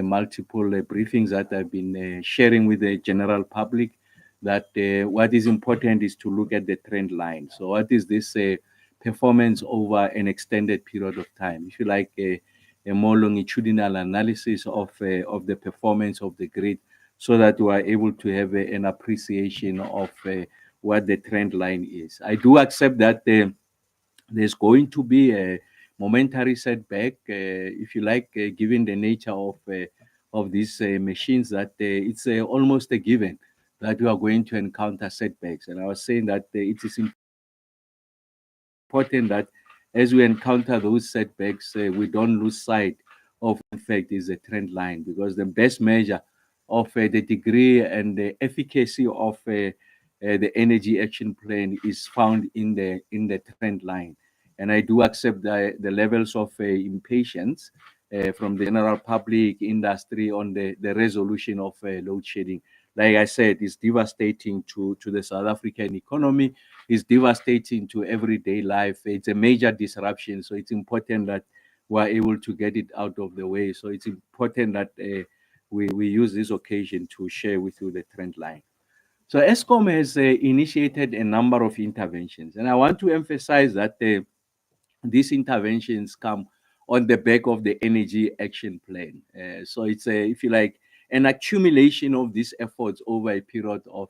multiple briefings that I've been sharing with the general public that what is important is to look at the trend line. So, what is this performance over an extended period of time? If you like a more longitudinal analysis of the performance of the grid, so that we are able to have an appreciation of what the trend line is. I do accept that there's going to be a momentary setback, if you like, given the nature of these machines, that it's almost a given that we are going to encounter setbacks. And I was saying that it is important that as we encounter those setbacks, we don't lose sight of, in fact, is a trend line, because the best measure of the degree and the efficacy of the energy action plan is found in the trend line. And I do accept the levels of impatience from the general public, industry, on the resolution of load shedding. Like I said, it's devastating to the South African economy. It's devastating to everyday life. It's a major disruption. So it's important that we're able to get it out of the way. So it's important that we use this occasion to share with you the trend line. So ESCOM has initiated a number of interventions, and I want to emphasize that these interventions come on the back of the energy action plan. So it's a, if you like, an accumulation of these efforts over a period of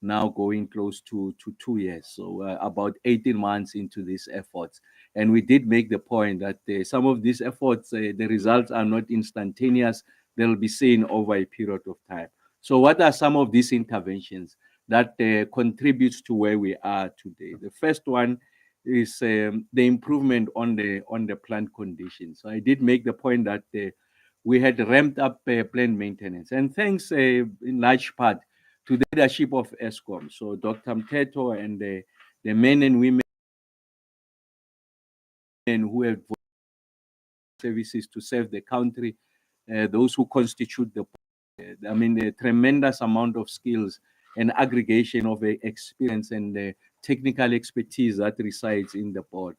now going close to 2 years. So about 18 months into these efforts. And we did make the point that some of these efforts, the results are not instantaneous. They'll be seen over a period of time. So what are some of these interventions that contributes to where we are today? The first one is the improvement on the plant conditions. So I did make the point that we had ramped up plant maintenance, and thanks in large part to the leadership of ESCOM. So Dr. Mteto and the men and women who have services to serve the country, those who constitute the, I mean, a tremendous amount of skills and aggregation of experience and technical expertise that resides in the board.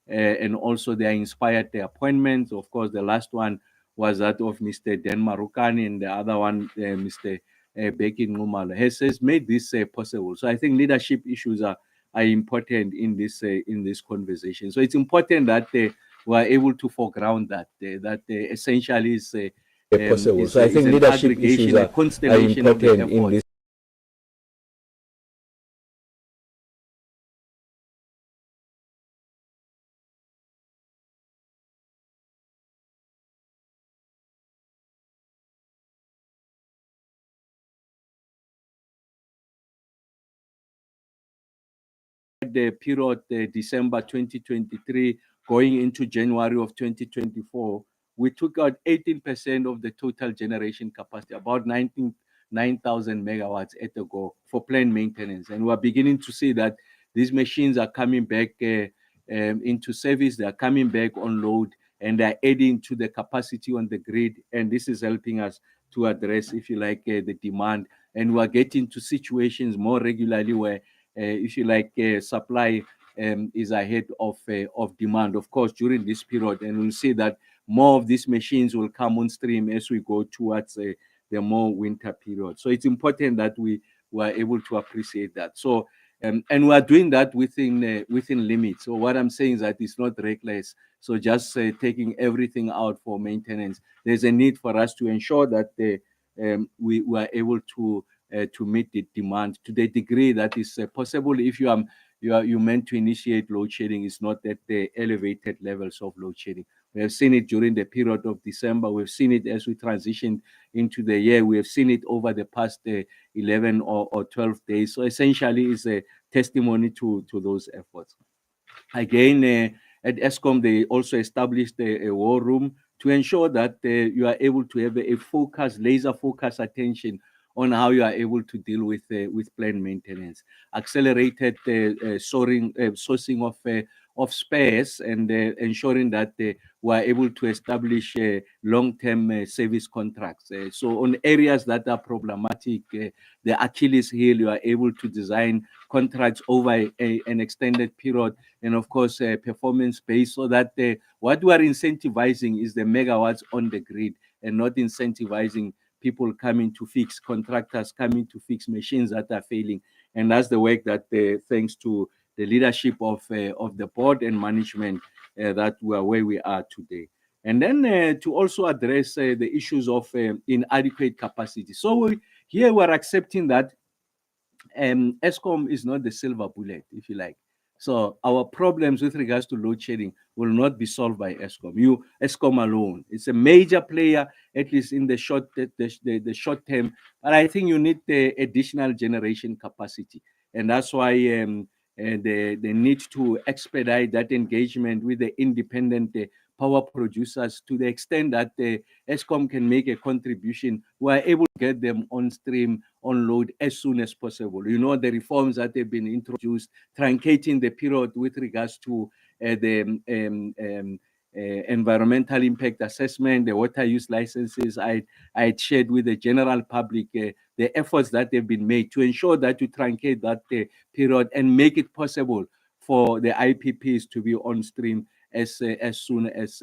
And also they are inspired the appointments. Of course, the last one was that of Mr. Dan Marukani, and the other one, Mr. Beki Ngumalo, has made this possible. So I think leadership issues are important in this conversation. So it's important that we are able to foreground that essentially is possible. So I think leadership issues are important in this. The period December 2023 going into January of 2024, we took out 18% of the total generation capacity, about 9,000 megawatts at a go for plant maintenance. And we're beginning to see that these machines are coming back into service, they're coming back on load, and they're adding to the capacity on the grid. And this is helping us to address, if you like, the demand. And we're getting to situations more regularly where if you like, supply is ahead of demand, of course, during this period. And we'll see that more of these machines will come on stream as we go towards the more winter period. So it's important that we were able to appreciate that. So, and we are doing that within limits. So what I'm saying is that it's not reckless. So just taking everything out for maintenance, there's a need for us to ensure that we were able to meet the demand to the degree that is possible. If you meant to initiate load shedding, it's not at the elevated levels of load shedding. We have seen it during the period of December. We've seen it as we transitioned into the year. We have seen it over the past 11 or 12 days. So essentially, it's a testimony to those efforts. Again, at ESCOM, they also established a war room to ensure that you are able to have a focus, laser focus attention on how you are able to deal with plant maintenance, accelerated sourcing of spares, and ensuring that we are able to establish long-term service contracts. So on areas that are problematic, the Achilles heel, you are able to design contracts over an extended period, and of course performance based, so that what we are incentivizing is the megawatts on the grid, and not incentivizing people coming to fix, contractors coming to fix machines that are failing. And that's the work that, thanks to the leadership of the board and management, that we are where we are today. And then to also address the issues of inadequate capacity. So here we're accepting that ESCOM is not the silver bullet, if you like. So our problems with regards to load shedding will not be solved by ESCOM alone. It's a major player, at least in the short term. But I think you need the additional generation capacity, and that's why they need to expedite that engagement with the independent power producers to the extent that ESCOM can make a contribution. We are able to get them on stream, on load as soon as possible. You know, the reforms that have been introduced, truncating the period with regards to the environmental impact assessment, the water use licenses. I shared with the general public the efforts that have been made to ensure that you truncate that period and make it possible for the IPPs to be on stream as soon as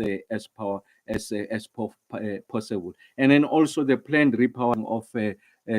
possible. And then also the planned repowering of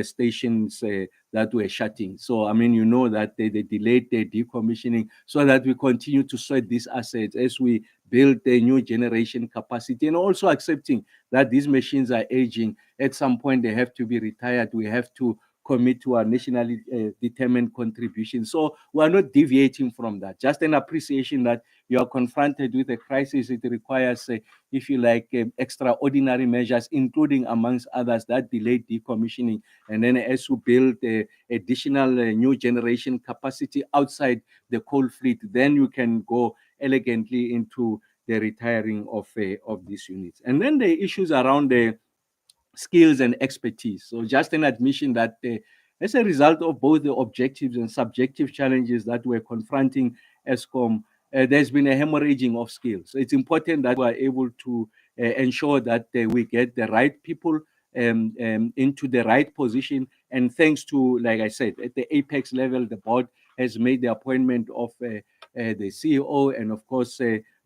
stations that were shutting. So, I mean, you know that they delayed the decommissioning so that we continue to sweat these assets as we build a new generation capacity, and also accepting that these machines are aging. At some point, they have to be retired. We have to commit to our nationally determined contribution. So we are not deviating from that. Just an appreciation that you are confronted with a crisis. It requires, if you like, extraordinary measures, including, amongst others, that delayed decommissioning. And then as we build additional new generation capacity outside the coal fleet, then you can go elegantly into the retiring of these units. And then the issues around the skills and expertise. So just an admission that as a result of both the objectives and subjective challenges that we're confronting ESCOM, there's been a hemorrhaging of skills. So it's important that we're able to ensure that we get the right people into the right position. And thanks to, like I said, at the apex level, the board has made the appointment of the CEO, and of course,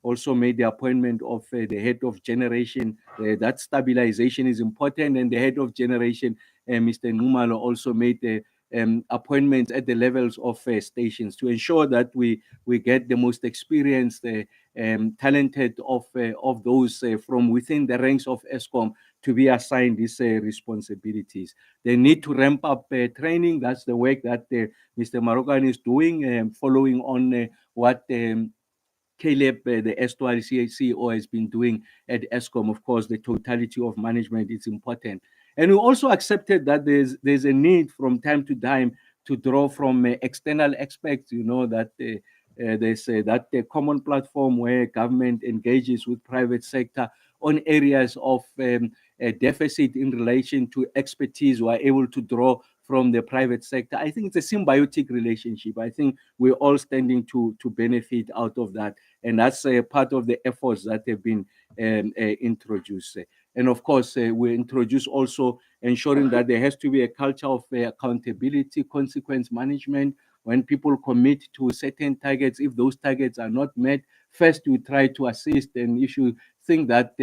also made the appointment of the head of generation. That stabilization is important, and the head of generation, Mr. Numalo, also made the appointments at the levels of stations to ensure that we get the most experienced, talented of those from within the ranks of ESCOM to be assigned these responsibilities. They need to ramp up training. That's the work that Mr. Marokan is doing, following on what Caleb, the S2 CEO, has been doing at ESCOM. Of course, the totality of management is important. And we also accepted that there's a need from time to time to draw from external experts. You know, that there's that common platform where government engages with private sector on areas of a deficit in relation to expertise. We are able to draw from the private sector. I think it's a symbiotic relationship. I think we're all standing to benefit out of that. And that's part of the efforts that have been introduced. And of course, we introduce also ensuring that there has to be a culture of accountability, consequence management. When people commit to certain targets, if those targets are not met, first you try to assist. And if you think that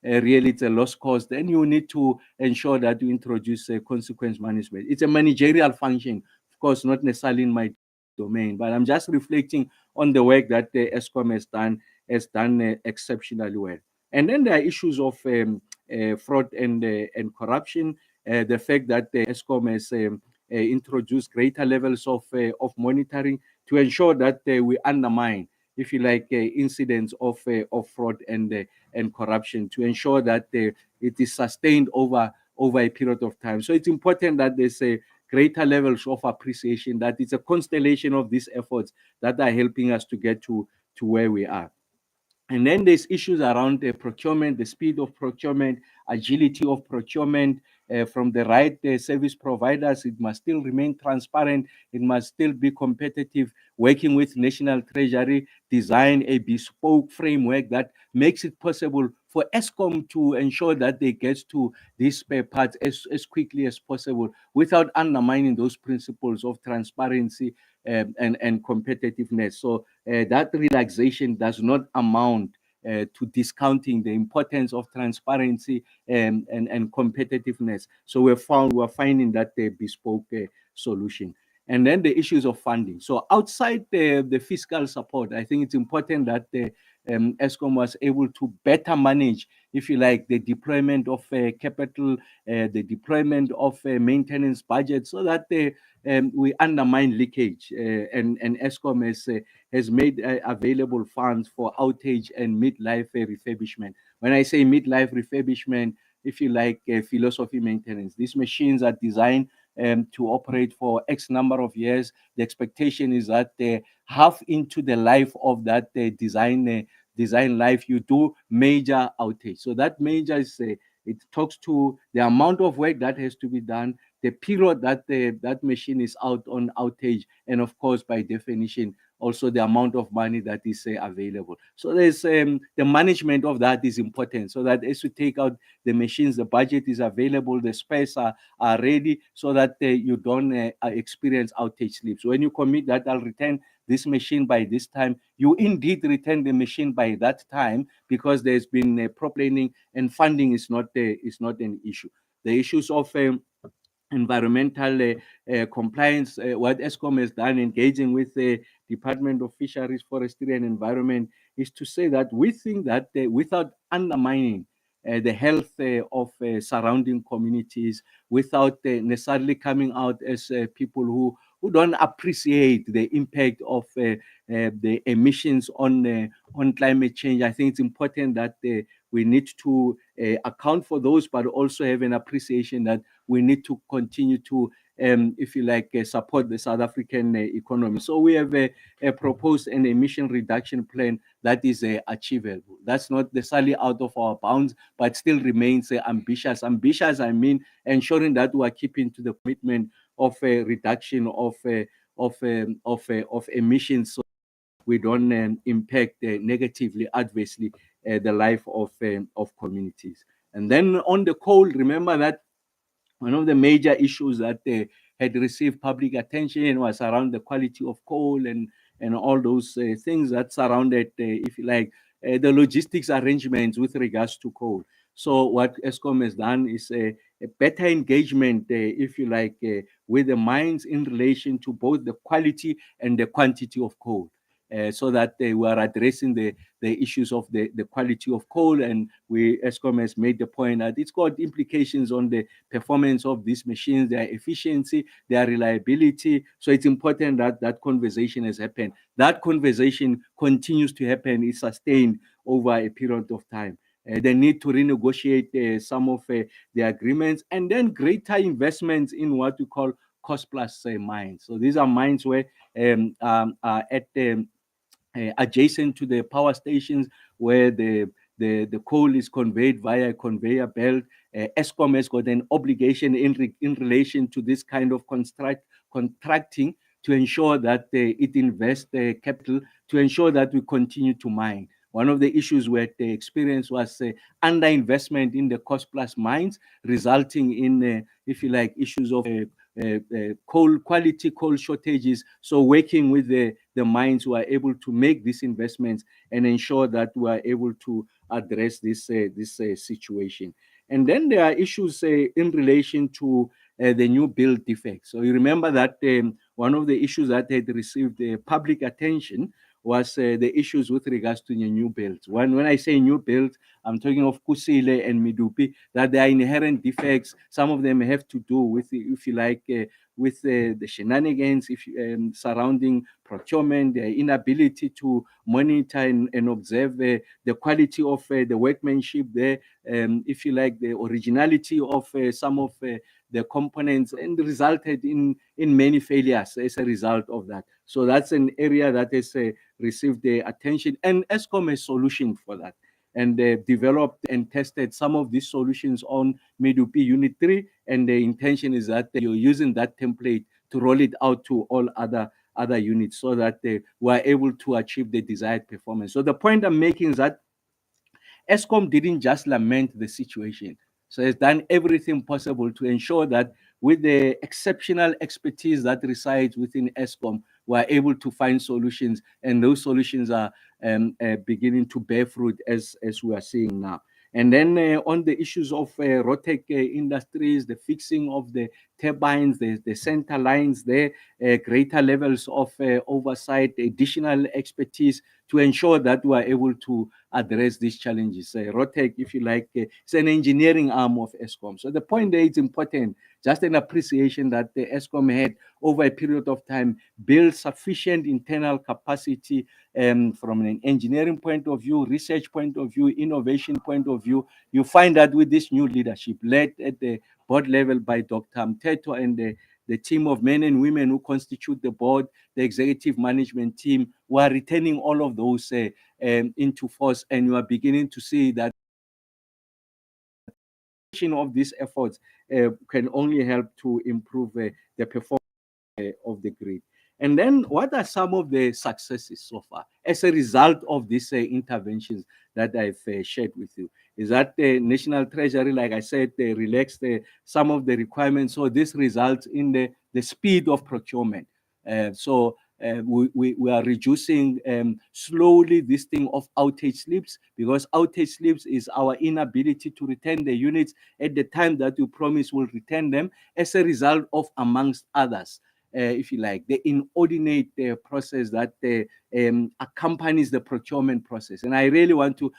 really it's a lost cause, then you need to ensure that you introduce consequence management. It's a managerial function, of course, not necessarily in my domain, but I'm just reflecting on the work that the ESCOM has done exceptionally well. And then there are issues of fraud and corruption. The fact that the ESCOM has introduced greater levels of monitoring to ensure that we undermine, if you like, incidents of fraud and corruption, to ensure that it is sustained over a period of time. So it's important that there's a greater levels of appreciation, that it's a constellation of these efforts that are helping us to get to where we are. And then there's issues around the procurement, the speed of procurement, agility of procurement from the right service providers. It must still remain transparent. It must still be competitive. Working with National Treasury, design a bespoke framework that makes it possible for ESCOM to ensure that they get to these spare parts as quickly as possible without undermining those principles of transparency and competitiveness. So that relaxation does not amount to discounting the importance of transparency and competitiveness. So we're finding that bespoke solution. And then the issues of funding. So outside the fiscal support, I think it's important that Eskom was able to better manage, if you like, the deployment of capital, the deployment of maintenance budget, so that we undermine leakage. And Eskom has made available funds for outage and midlife refurbishment. When I say midlife refurbishment, if you like, philosophy maintenance, these machines are designed to operate for X number of years. The expectation is that half into the life of that design life, you do major outage. So that major is it talks to the amount of work that has to be done, the period that that machine is out on outage, and of course, by definition, also the amount of money that is available. So there's the management of that is important, so that as you take out the machines, the budget is available, the spares are ready, so that you don't experience outage slips. When you commit that I'll return this machine by this time, you indeed return the machine by that time, because there's been planning, and funding is not an issue. The issues of environmental compliance, what Eskom has done engaging with the Department of Fisheries, Forestry and Environment, is to say that we think that without undermining the health of surrounding communities, without necessarily coming out as people who don't appreciate the impact of the emissions on climate change. I think it's important that we need to account for those, but also have an appreciation that we need to continue to, if you like, support the South African economy. So we have proposed an emission reduction plan that is achievable. That's not necessarily out of our bounds, but still remains ambitious. Ambitious, I mean, ensuring that we are keeping to the commitment of a reduction of emissions, so we don't impact negatively, adversely, the life of communities. And then on the coal, remember that one of the major issues that had received public attention was around the quality of coal and all those things that surrounded, if you like, the logistics arrangements with regards to coal. So what Eskom has done is a better engagement, if you like, with the mines in relation to both the quality and the quantity of coal. So that we are addressing the issues of the quality of coal. And Eskom has made the point that it's got implications on the performance of these machines, their efficiency, their reliability. So it's important that that conversation has happened. That conversation continues to happen, is sustained over a period of time. The need to renegotiate some of the agreements, and then greater investments in what we call cost plus mines. So these are mines where are at adjacent to the power stations, where the coal is conveyed via a conveyor belt. Eskom has got an obligation in relation to this kind of contracting, to ensure that it invests capital to ensure that we continue to mine. One of the issues we had experienced was underinvestment in the cost plus mines, resulting in, if you like, issues of coal quality, coal shortages. So working with the mines who are able to make these investments and ensure that we are able to address this situation. And then there are issues in relation to the new build defects. So you remember that one of the issues that had received public attention was the issues with regards to the new builds. When I say new builds, I'm talking of Kusile and Medupi, that there are inherent defects. Some of them have to do with, if you like, with the shenanigans surrounding procurement, the inability to monitor and observe the quality of the workmanship there, if you like, the originality of some of the components, and resulted in many failures as a result of that. So that's an area that has received the attention, and Eskom has solution for that, and developed and tested some of these solutions on Medupi Unit 3, and the intention is that you're using that template to roll it out to all other units, so that we're able to achieve the desired performance. So the point I'm making is that Eskom didn't just lament the situation. So it's done everything possible to ensure that with the exceptional expertise that resides within Eskom, we're able to find solutions, and those solutions are beginning to bear fruit as we are seeing now. And then on the issues of Rotec Industries, the fixing of the turbines, the center lines there, greater levels of oversight, additional expertise to ensure that we are able to address these challenges. Rotec, if you like, it's an engineering arm of Eskom. So the point there is important, just an appreciation that the Eskom had over a period of time built sufficient internal capacity from an engineering point of view, research point of view, innovation point of view. You find that with this new leadership led at the board level by Dr. Mteto and the team of men and women who constitute the board, the executive management team, we are returning all of those into force, and you are beginning to see that of these efforts can only help to improve the performance of the grid. And then what are some of the successes so far as a result of these interventions that I've shared with you? Is that the National Treasury, like I said, they relaxed some of the requirements. So this results in the speed of procurement. We are reducing slowly this thing of outage slips, because outage slips is our inability to return the units at the time that we promise we'll return them as a result of, amongst others, if you like, the inordinate process that accompanies the procurement process. And I really want to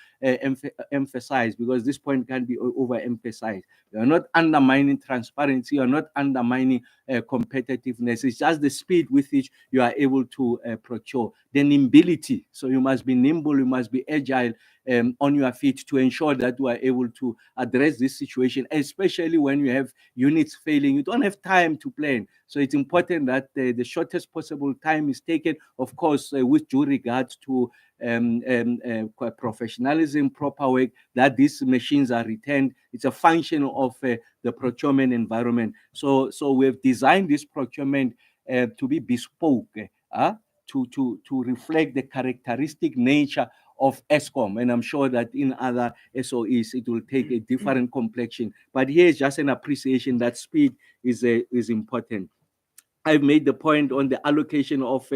emphasize, because this point can be overemphasized. You are not undermining transparency, you are not undermining competitiveness. It's just the speed with which you are able to procure. The nimbility. So you must be nimble, you must be agile on your feet to ensure that you are able to address this situation, especially when you have units failing. You don't have time to plan. So it's important that the shortest possible time is taken, of course, with due regard to professionalism, proper work, that these machines are returned. It's a function of the procurement environment. So we've designed this procurement to be bespoke, to reflect the characteristic nature of Eskom. And I'm sure that in other SOEs, it will take a different complexion. But here's just an appreciation that speed is important. I've made the point on the allocation of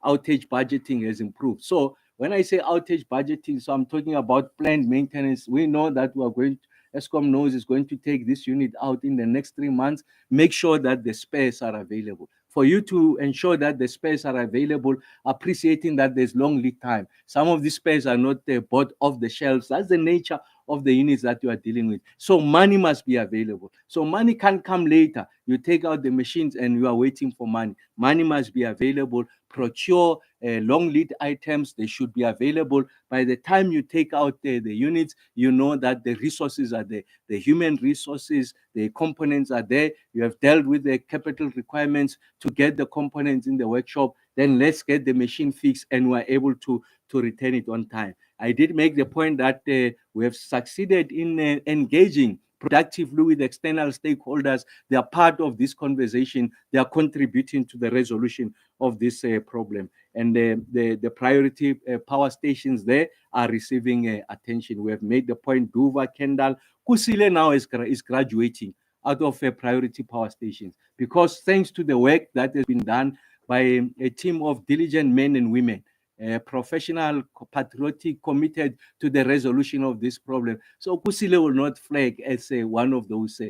outage budgeting has improved. So when I say outage budgeting, so I'm talking about planned maintenance. We know that we are going to, Eskom knows is going to take this unit out in the next 3 months. Make sure that the spares are available. For you to ensure that the spares are available, appreciating that there's long lead time. Some of these spares are not bought off the shelves. That's the nature of the units that you are dealing with. So money must be available. So money can't come later. You take out the machines and you are waiting for money. Money must be available. Procure long lead items. They should be available. By the time you take out the units, you know that the resources are there. The human resources, the components are there. You have dealt with the capital requirements to get the components in the workshop. Then let's get the machine fixed and we're able to return it on time. I did make the point that we have succeeded in engaging productively with external stakeholders. They are part of this conversation. They are contributing to the resolution of this problem. And the priority power stations there are receiving attention. We have made the point, Duva, Kendal, Kusile now is graduating out of priority power stations, because thanks to the work that has been done by a team of diligent men and women, professional, patriotic, committed to the resolution of this problem. So Kusile will not flag as one of those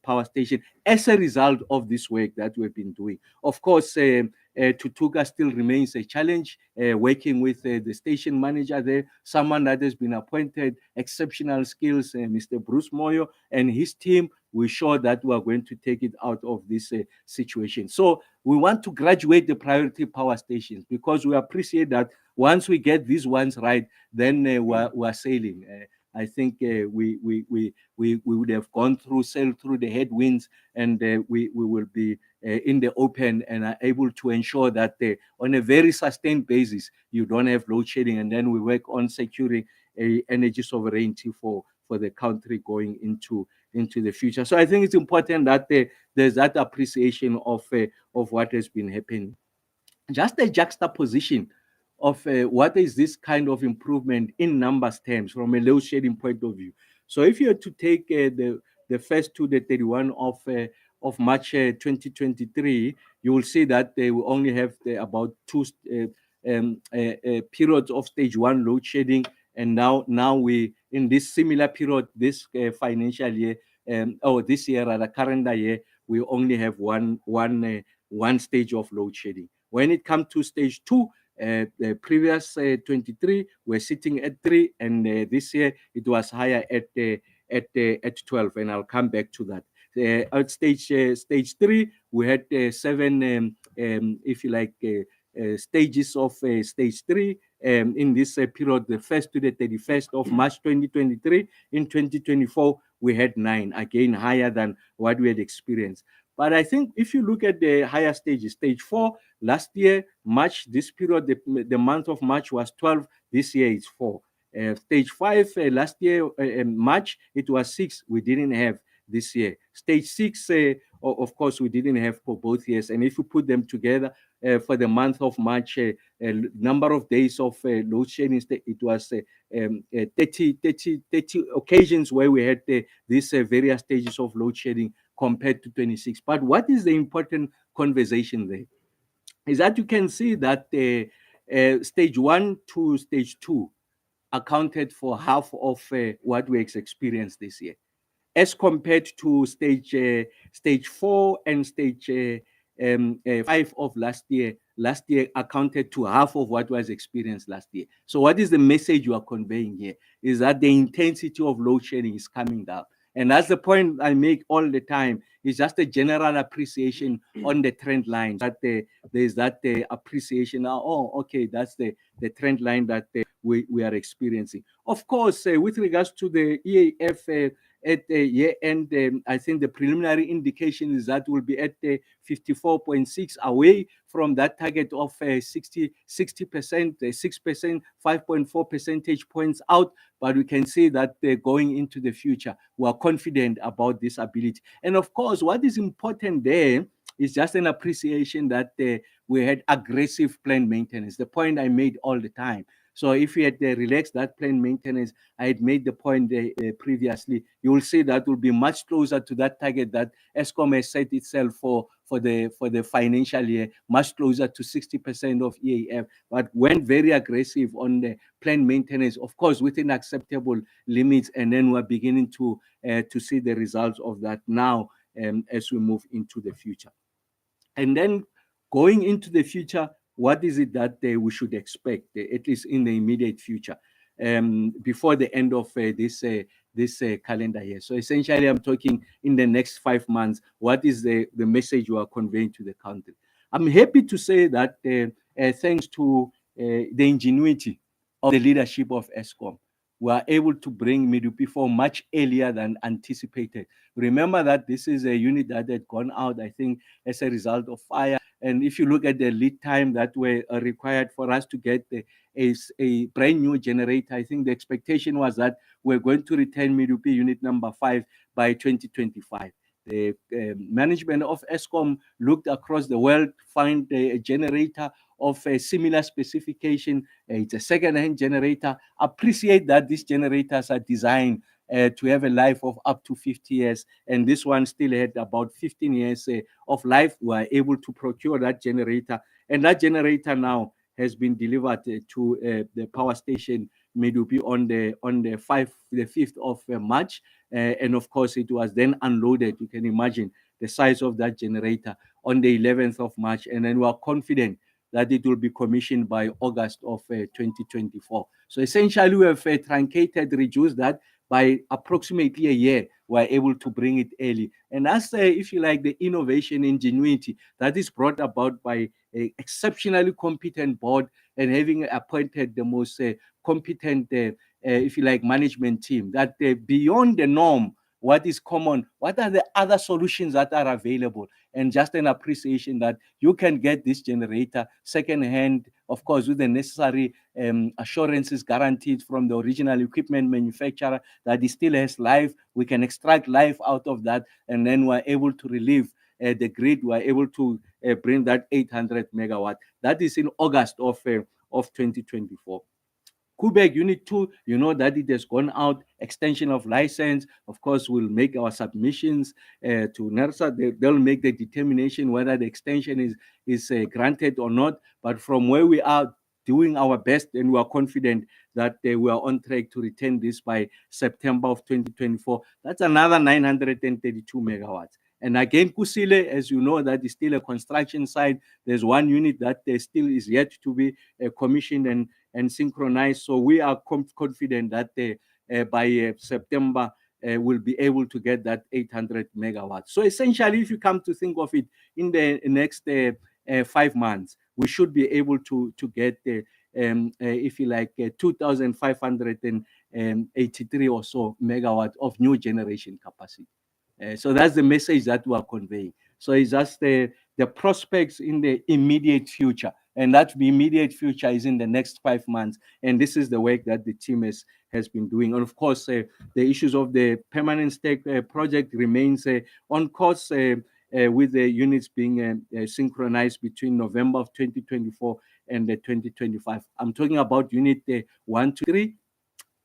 power stations as a result of this work that we've been doing. Of course, Tutuka still remains a challenge, working with the station manager there, someone that has been appointed, exceptional skills, Mr. Bruce Moyo and his team. We're sure that we are going to take it out of this situation. So we want to graduate the priority power stations, because we appreciate that once we get these ones right, then we're sailing. I think we would have sailed through the headwinds, and we will be in the open and are able to ensure that on a very sustained basis, you don't have load shedding, and then we work on securing a energy sovereignty for the country going into the future. So I think it's important that there's that appreciation of what has been happening. Just a juxtaposition of what is this kind of improvement in numbers terms from a load shedding point of view. So if you were to take the first to the 31 of March 2023, you will see that they will only have about periods of stage 1 load shedding, and now we in this similar period this financial year, this year rather, calendar year, we only have one stage of load shedding. When it comes to stage 2, the previous 23 we're sitting at 3, and this year it was higher at 12, and I'll come back to that. At stage 3, we had 7, if you like, stages of stage 3 in this period, the 1st to the 31st of March 2023. In 2024, we had 9, again higher than what we had experienced. But I think if you look at the higher stages, stage 4, last year, March, this period, the month of March was 12, this year it's 4. Stage 5, last year, March, it was 6, we didn't have this year. Stage 6, of course, we didn't have for both years. And if you put them together for the month of March, number of days of load shedding, it was 30 occasions where we had these various stages of load shedding compared to 26. But what is the important conversation there? Is that you can see that stage 1 to stage 2 accounted for half of what we experienced this year, as compared to stage 4 and stage 5 of last year. Last year accounted to half of what was experienced last year. So what is the message you are conveying here? Is that the intensity of load shedding is coming down. And that's the point I make all the time. It's just a general appreciation on the trend line. That there's that appreciation now. Oh, okay, that's the trend line that we are experiencing. Of course, with regards to the EAF at the year end, I think the preliminary indication is that we'll be at 54.6, away from that target of 60%, 6%, 5.4 percentage points out. But we can see that going into the future, we are confident about this ability. And of course, what is important there is just an appreciation that we had aggressive plant maintenance, the point I made all the time. So if we had relaxed that plant maintenance, I had made the point previously, you will see that will be much closer to that target that Eskom has set itself for the financial year, much closer to 60% of EAF, but went very aggressive on the plant maintenance, of course, within acceptable limits, and then we're beginning to see the results of that now as we move into the future. And then going into the future, what is it that we should expect, at least in the immediate future, before the end of this calendar year? So essentially, I'm talking in the next 5 months, what is the message you are conveying to the country? I'm happy to say that thanks to the ingenuity of the leadership of Eskom, we are able to bring Medupi 4 much earlier than anticipated. Remember that this is a unit that had gone out, I think, as a result of fire. And if you look at the lead time that were required for us to get a brand new generator, I think the expectation was that we're going to return Medupi unit number 5 by 2025. The management of Eskom looked across the world, find a generator of a similar specification. It's a second-hand generator. Appreciate that these generators are designed to have a life of up to 50 years, and this one still had about 15 years of life. We are able to procure that generator, and that generator now has been delivered to the power station Medupi on the 5th of March, and of course it was then unloaded. You can imagine the size of that generator on the 11th of March, and then we are confident that it will be commissioned by August of 2024. So essentially, we have truncated, reduced that by approximately a year. We're able to bring it early. And that's, if you like, the innovation, ingenuity that is brought about by an exceptionally competent board and having appointed the most competent, if you like, management team, that beyond the norm, what is common, what are the other solutions that are available, and just an appreciation that you can get this generator second-hand, of course, with the necessary assurances guaranteed from the original equipment manufacturer that it still has life. We can extract life out of that, and then we're able to relieve the grid. We're able to bring that 800 megawatt. That is in August of 2024. Quebec Unit 2, you know that it has gone out, extension of license. Of course, we'll make our submissions to NERSA. They'll make the determination whether the extension is granted or not. But from where we are, doing our best, and we are confident that we are on track to return this by September of 2024. That's another 932 megawatts. And again, Kusile, as you know, that is still a construction site. There's one unit that still is yet to be commissioned and synchronized. So we are confident that by September, we'll be able to get that 800 megawatts. So essentially, if you come to think of it, in the next 5 months, we should be able to get, if you like, 2,583 or so megawatts of new generation capacity. So that's the message that we are conveying. So it's just the prospects in the immediate future. And that immediate future is in the next 5 months. And this is the work that the team has been doing. And of course, the issues of the permanent stake project remains on course, with the units being synchronized between November of 2024 and 2025. I'm talking about unit 1 to 3.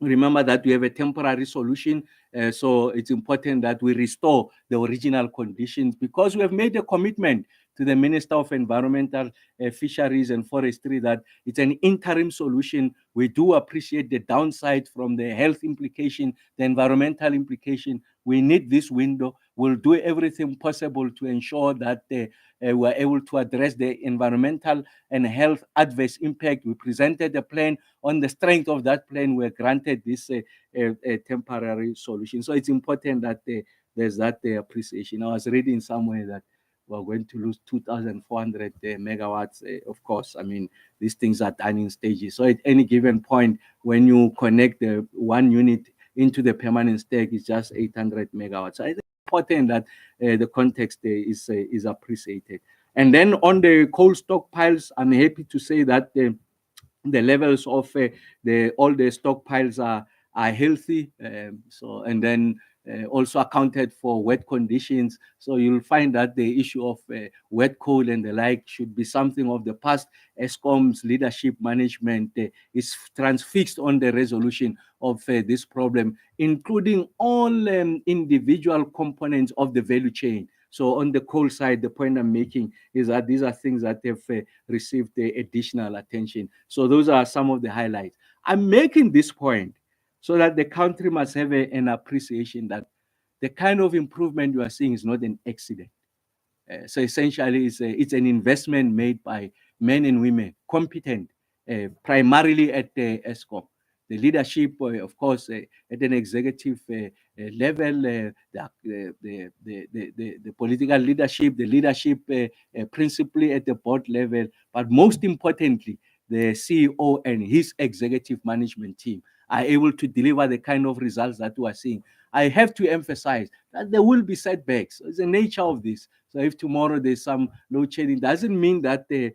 Remember that we have a temporary solution, so it's important that we restore the original conditions, because we have made a commitment to the Minister of Environmental Fisheries and Forestry that it's an interim solution. We do appreciate the downside from the health implication, the environmental implication. We need this window. We'll do everything possible to ensure that we're able to address the environmental and health adverse impact. We presented a plan. On the strength of that plan, we're granted this temporary solution. So it's important that there's that appreciation. I was reading somewhere that we're going to lose 2,400 megawatts. Of course, I mean, these things are done in stages. So at any given point, when you connect the one unit into the permanent stake, it's just 800 megawatts. So I think it's important that the context is appreciated. And then on the coal stockpiles, I'm happy to say that the levels of all the stockpiles are healthy. So, and then also accounted for wet conditions. So you'll find that the issue of wet coal and the like should be something of the past. Eskom's leadership management is transfixed on the resolution of this problem, including all individual components of the value chain. So on the coal side, the point I'm making is that these are things that have received additional attention. So those are some of the highlights. I'm making this point so that the country must have an appreciation that the kind of improvement you are seeing is not an accident. So essentially, it's an investment made by men and women, competent, primarily at Eskom. The leadership, of course, at an executive level, the political leadership, the leadership principally at the board level, but most importantly, the CEO and his executive management team are able to deliver the kind of results that we are seeing. I have to emphasize that there will be setbacks. It's the nature of this. So if tomorrow there's some load shedding, doesn't mean that the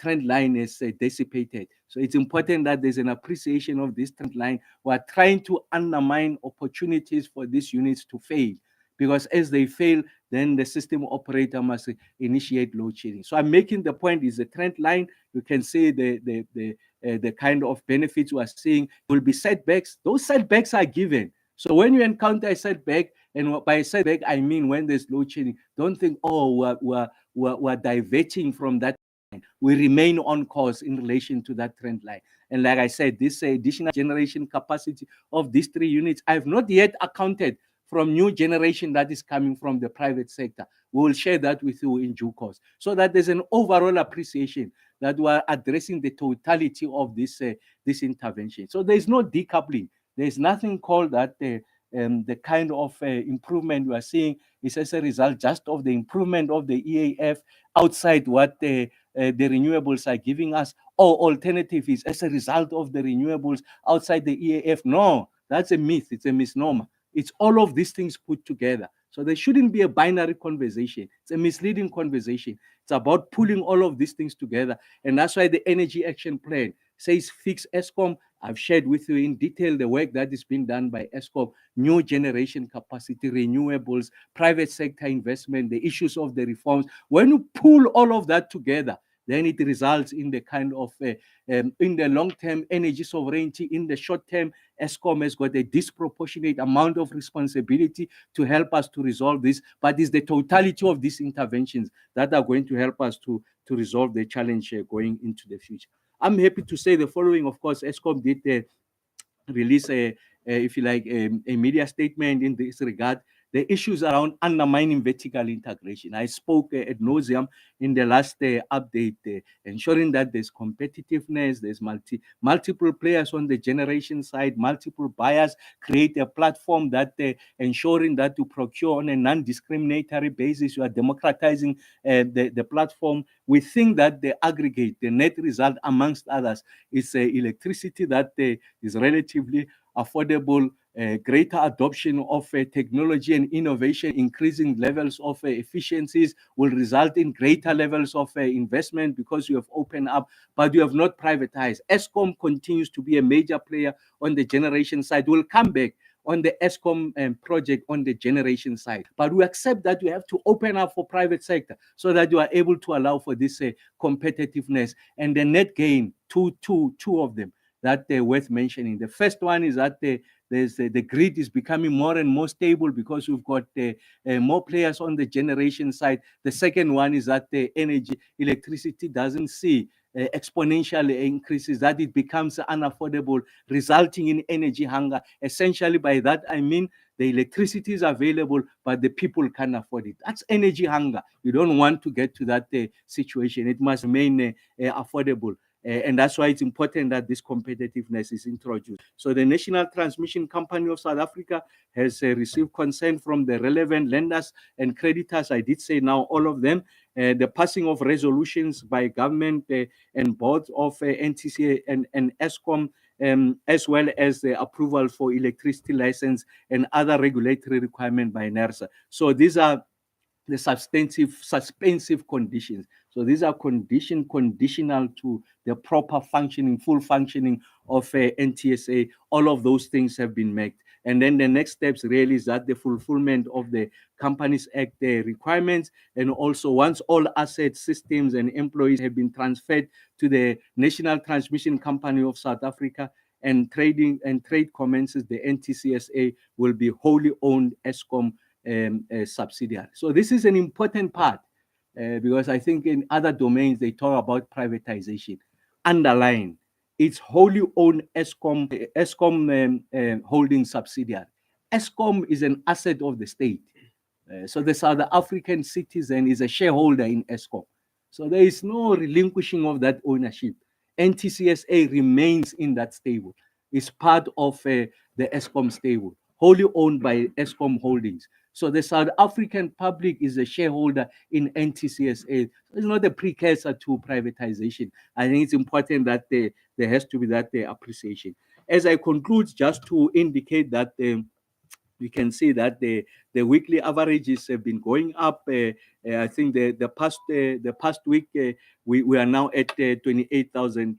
trend line is dissipated. So it's important that there's an appreciation of this trend line. We're trying to undermine opportunities for these units to fail, because as they fail, then the system operator must initiate load shedding. So I'm making the point is the trend line. You can see the kind of benefits we are seeing. Will be setbacks. Those setbacks are given. So when you encounter a setback, and by setback I mean when there's load shedding, don't think, oh, we're diverting from that. We remain on course in relation to that trend line. And like I said, this additional generation capacity of these 3 units, I have not yet accounted from new generation that is coming from the private sector. We will share that with you in due course, so that there's an overall appreciation that we are addressing the totality of this intervention. So there's no decoupling. There's nothing called that the kind of improvement we are seeing is as a result just of the improvement of the EAF outside what the renewables are giving us, or alternative is as a result of the renewables outside the EAF. No, that's a myth. It's a misnomer. It's all of these things put together. So there shouldn't be a binary conversation. It's a misleading conversation. It's about pulling all of these things together. And that's why the Energy Action Plan says fix Eskom. I've shared with you in detail the work that is being done by Eskom, new generation capacity, renewables, private sector investment, the issues of the reforms. When you pull all of that together, then it results in the kind of, in the long-term energy sovereignty. In the short-term, Eskom has got a disproportionate amount of responsibility to help us to resolve this, but it's the totality of these interventions that are going to help us to resolve the challenge going into the future. I'm happy to say the following. Of course, Eskom did release if you like, a media statement in this regard. The issues around undermining vertical integration. I spoke ad nauseum in the last update, ensuring that there's competitiveness, there's multiple players on the generation side, multiple buyers, create a platform that ensuring that you procure on a non-discriminatory basis. You are democratizing the platform. We think that the aggregate, the net result, amongst others, is electricity that is relatively affordable, greater adoption of technology and innovation, increasing levels of efficiencies will result in greater levels of investment because you have opened up, but you have not privatized. Eskom continues to be a major player on the generation side. We'll come back on the Eskom project on the generation side. But we accept that you have to open up for private sector so that you are able to allow for this competitiveness and the net gain, two of them that they're worth mentioning. The first one is that the grid is becoming more and more stable because we've got more players on the generation side. The second one is that the electricity doesn't see exponential increases, that it becomes unaffordable, resulting in energy hunger. Essentially, by that I mean the electricity is available, but the people can't afford it. That's energy hunger. You don't want to get to that situation. It must remain affordable. And that's why it's important that this competitiveness is introduced. So the National Transmission Company of South Africa has received consent from the relevant lenders and creditors. I did say now all of them. The passing of resolutions by government and boards of NTC and Eskom, as well as the approval for electricity license and other regulatory requirements by NERSA. So these are the suspensive conditions. So these are conditional to the proper functioning, full functioning of NTSA. All of those things have been met. And then the next steps really is that the fulfillment of the Companies Act requirements, and also once all assets, systems, and employees have been transferred to the National Transmission Company of South Africa, and trade commences, the NTCSA will be wholly owned Eskom subsidiary. So this is an important part because I think in other domains they talk about privatization. Underline, it's wholly owned Eskom holding subsidiary. Eskom is an asset of the state. So the South African citizen is a shareholder in Eskom. So there is no relinquishing of that ownership. NTCSA remains in that stable. It's part of the Eskom stable, wholly owned by Eskom Holdings. So the South African public is a shareholder in NTCSA. It's not a precursor to privatization. I think it's important that there has to be that appreciation. As I conclude, just to indicate that we can see that the weekly averages have been going up. I think the past week we are now at 28,000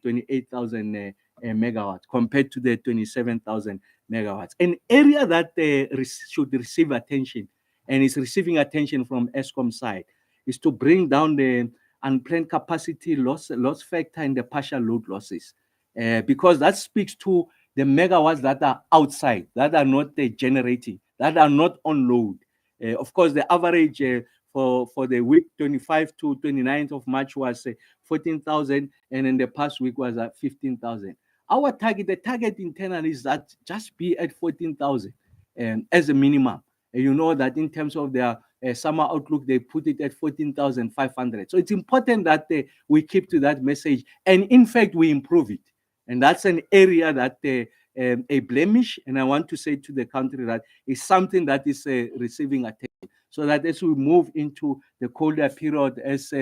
megawatts compared to the 27,000 megawatts. An area that should receive attention and is receiving attention from Eskom side is to bring down the unplanned capacity loss factor and the partial load losses, because that speaks to the megawatts that are outside, that are not generating, that are not on load. Of course, the average for the week 25 to 29th of March was 14,000, and in the past week was 15,000. Our target, the target internally is that just be at 14,000 as a minimum. And you know that in terms of their summer outlook, they put it at 14,500. So it's important that we keep to that message, and in fact, we improve it. And that's an area that a blemish, and I want to say to the country that is something that is receiving attention, so that as we move into the colder period, as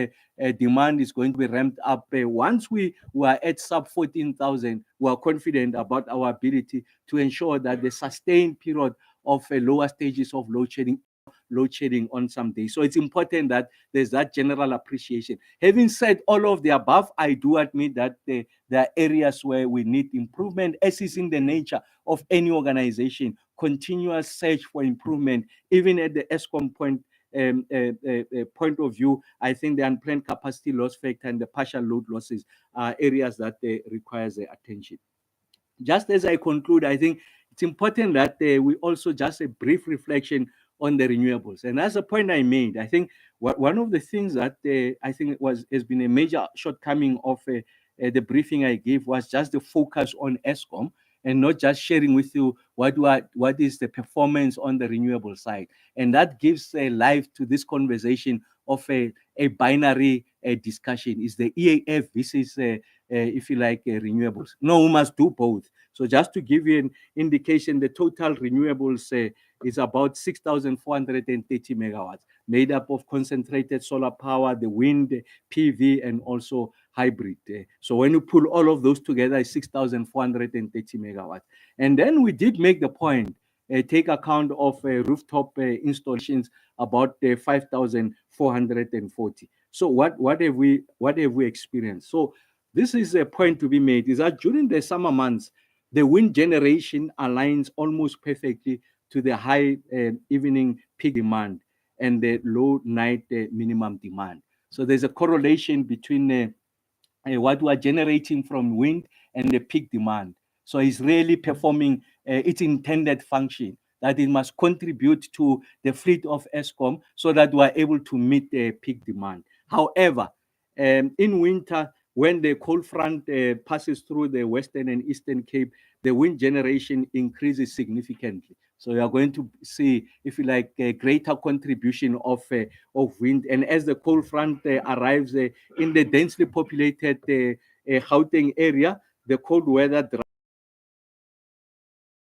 demand is going to be ramped up, once we are at sub 14,000, we are confident about our ability to ensure that the sustained period of lower stages of load shedding on some days. So it's important that there's that general appreciation. Having said all of the above, I do admit that there are areas where we need improvement, as is in the nature of any organization. Continuous search for improvement, even at the Eskom point of view. I think the unplanned capacity loss factor and the partial load losses are areas that requires attention. Just as I conclude, I think it's important that we also just a brief reflection on the renewables. And that's the point I made. I think one of the things that I think has been a major shortcoming of the briefing I gave was just the focus on Eskom, and not just sharing with you what is the performance on the renewable side. And that gives life to this conversation of a binary discussion. Is the EAF versus, if you like, renewables? No, we must do both. So just to give you an indication, the total renewables is about 6,430 megawatts, made up of concentrated solar power, the wind, PV, and also hybrid. So when you pull all of those together, it's 6,430 megawatts. And then we did make the point, take account of rooftop installations, about 5,440. So what have we experienced? So this is a point to be made, is that during the summer months, the wind generation aligns almost perfectly to the high evening peak demand and the low night minimum demand. So there's a correlation between what we are generating from wind and the peak demand. So it's really performing its intended function, that it must contribute to the fleet of Eskom so that we are able to meet the peak demand. However, in winter, when the cold front passes through the Western and Eastern Cape, the wind generation increases significantly. So you are going to see, if you like, a greater contribution of wind. And as the cold front arrives in the densely populated Gauteng area, the cold weather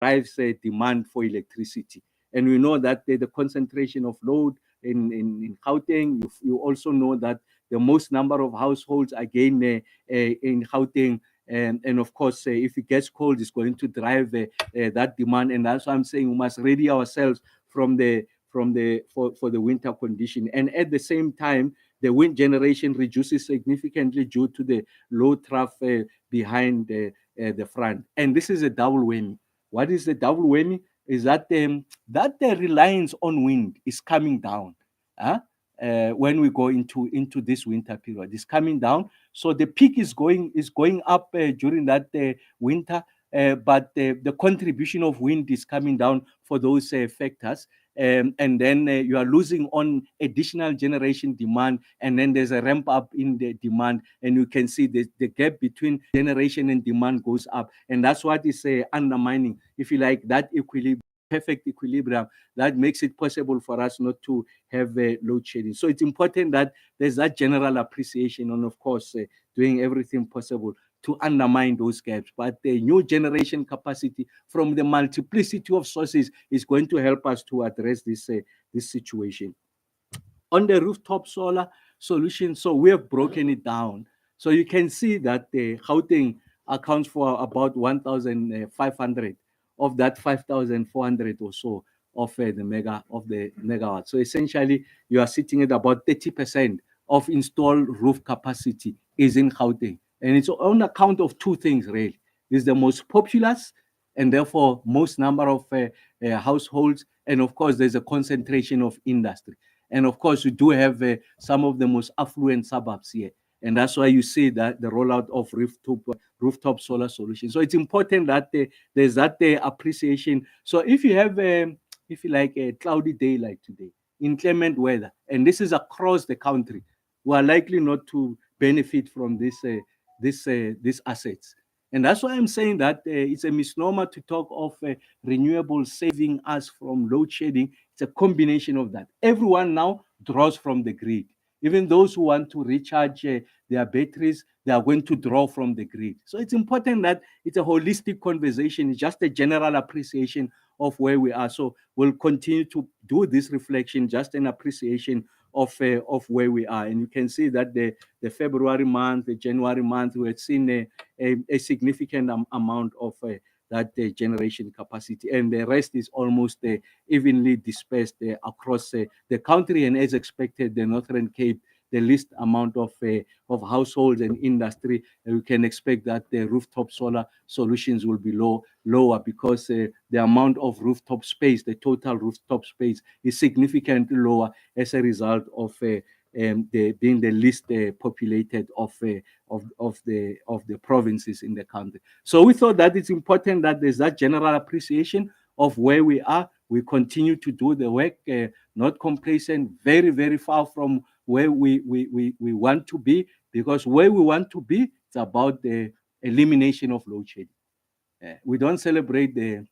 drives demand for electricity. And we know that the concentration of load in Gauteng, you also know that the most number of households, again, in Gauteng, and of course, if it gets cold, it's going to drive that demand. And that's why I'm saying we must ready ourselves for the winter condition. And at the same time, the wind generation reduces significantly due to the low trough behind the front. And this is a double whammy. What is the double whammy? Is that that the reliance on wind is coming down. When we go into this winter period, it's coming down. So the peak is going up during that winter, but the contribution of wind is coming down for those factors. And then you are losing on additional generation demand, and then there's a ramp up in the demand, and you can see the gap between generation and demand goes up, and that's what is undermining, if you like, that perfect equilibrium that makes it possible for us not to have load shedding. So it's important that there's that general appreciation, and of course doing everything possible to undermine those gaps. But the new generation capacity from the multiplicity of sources is going to help us to address this situation. On the rooftop solar solution, so we have broken it down. So you can see that the Gauteng accounts for about 1,500 of that 5,400 or so of the megawatt. So essentially, you are sitting at about 30% of installed roof capacity is in Gauteng. And it's on account of two things, really. It's the most populous and therefore most number of households. And of course, there's a concentration of industry. And of course, we do have some of the most affluent suburbs here. And that's why you see that the rollout of rooftop solar solutions. So it's important that there's that appreciation. So if you have, if you like, a cloudy day like today, inclement weather, and this is across the country, we are likely not to benefit from these assets. And that's why I'm saying that it's a misnomer to talk of renewables saving us from load shedding. It's a combination of that. Everyone now draws from the grid. Even those who want to recharge their batteries, they are going to draw from the grid. So it's important that it's a holistic conversation. It's just a general appreciation of where we are. So we'll continue to do this reflection, just an appreciation of where we are. And you can see that the February month, the January month, we had seen a significant amount of that generation capacity, and the rest is almost evenly dispersed across the country. And as expected, the Northern Cape, the least amount of households and industry. We can expect that the rooftop solar solutions will be lower because the amount of rooftop space, the total rooftop space, is significantly lower as a result of being the least populated of the provinces in the country. So we thought that it's important that there's that general appreciation of where we are. We continue to do the work, not complacent, very, very far from where we want to be, because where we want to be, it's about the elimination of load shedding. We don't celebrate the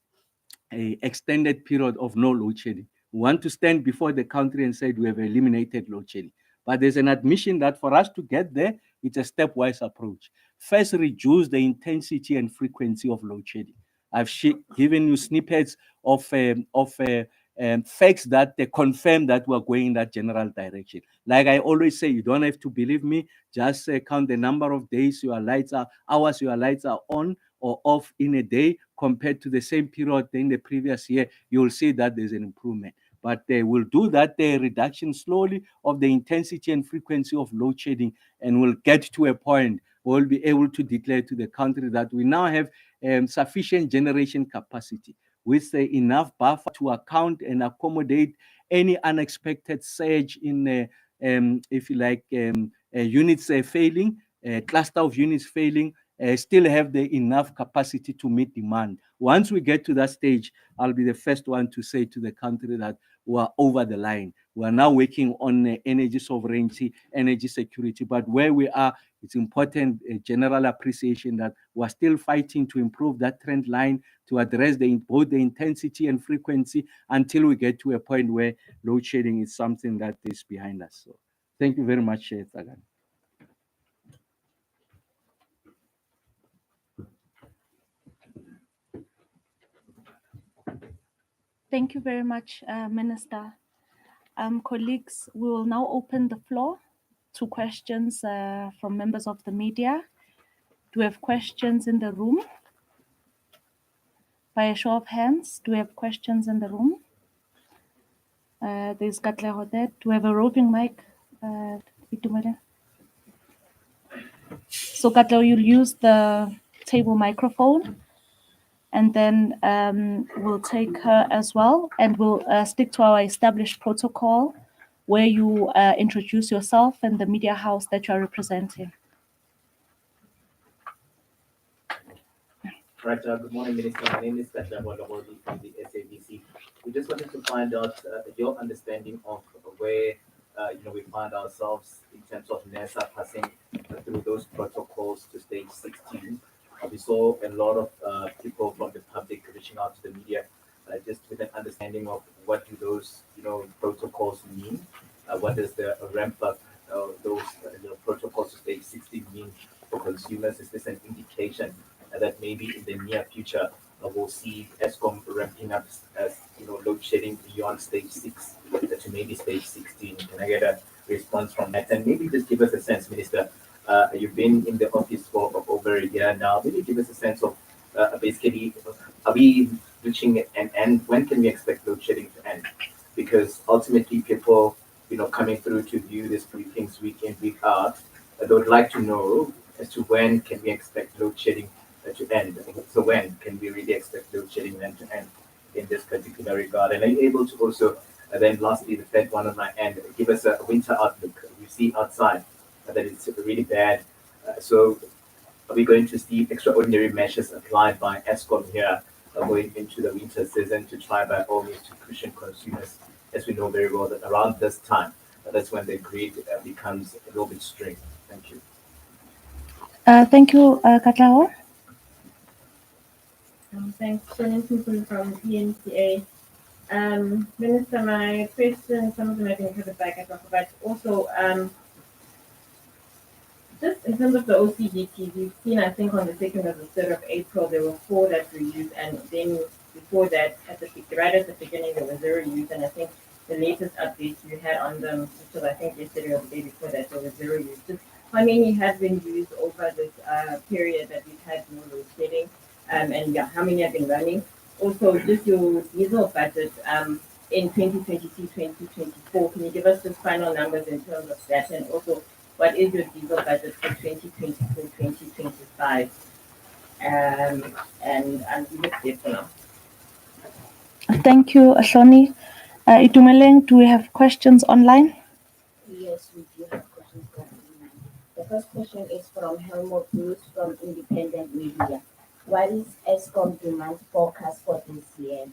extended period of no load shedding. We want to stand before the country and say we have eliminated load shedding. But there's an admission that for us to get there, it's a stepwise approach. First, reduce the intensity and frequency of load shedding. I've given you snippets of facts that they confirm that we're going in that general direction. Like I always say, you don't have to believe me. Just count the number of days your lights are, hours your lights are on or off in a day compared to the same period in the previous year. You'll see that there's an improvement. But they will do that reduction slowly of the intensity and frequency of load shedding, and we'll get to a point where we'll be able to declare to the country that we now have sufficient generation capacity with enough buffer to account and accommodate any unexpected surge in, if you like, units failing, cluster of units failing, still have the enough capacity to meet demand. Once we get to that stage, I'll be the first one to say to the country that we are over the line. We are now working on energy sovereignty, energy security. But where we are, it's important, a general appreciation that we're still fighting to improve that trend line to address both the intensity and frequency until we get to a point where load shedding is something that is behind us. So thank you very much, Tsagan. Thank you very much, Minister. Colleagues, we will now open the floor to questions from members of the media. Do we have questions in the room? By a show of hands, do we have questions in the room? There's Katlego there. Do we have a roving mic? So Katlego, you'll use the table microphone, and then we'll take her as well, and we'll stick to our established protocol where you introduce yourself and the media house that you are representing. Right, good morning, Minister. My name is Kgosientsho from the SABC. We just wanted to find out your understanding of where we find ourselves in terms of NERSA passing through those protocols to stage 16. We saw a lot of people from the public reaching out to the media just with an understanding of what do those protocols mean. What does the ramp up those protocols to stage 16 mean for consumers? Is this an indication that maybe in the near future we'll see Eskom ramping up as load shedding beyond stage 6 to maybe stage 16? Can I get a response from that? And maybe just give us a sense, Minister. You've been in the office for over a year now. Maybe give us a sense of basically, are we reaching an end? When can we expect load shedding to end? Because ultimately, people coming through to view these briefings week in, week out, they would like to know as to when can we expect load shedding to end. So when can we really expect load shedding then to end in this particular regard? And are you able to also, then lastly, the third one on my end, give us a winter outlook? We see outside that it's really bad. So are we going to see extraordinary measures applied by Eskom here going into the winter season to try by all means to cushion consumers? As we know very well that around this time, that's when the grid becomes a little bit strained. Thank you. Thank you, Katlego. Thanks, Kgosientsho from PNCA. Minister, my question, some of them I think covered by Katlego, but also just in terms of the OCGT, we've seen, I think, on the 2nd or the 3rd of April, there were 4 that were used, and then before that, right at the beginning, there were 0 used, and I think the latest updates you had on them, which was, I think, yesterday or the day before that, there were 0 used. Just how many have been used over this period that we've had no load shedding, and yeah, how many have been running? Also, just your diesel budget in 2022-2024, can you give us just final numbers in terms of that, and also what is your diesel budget for 2024-2025? And I'll leave it there for now. Thank you, Ashoni. Itumeleng, do we have questions online? Yes, we do have questions online. The first question is from Helmut Bruce from Independent Media. What is Eskom demand forecast for this year?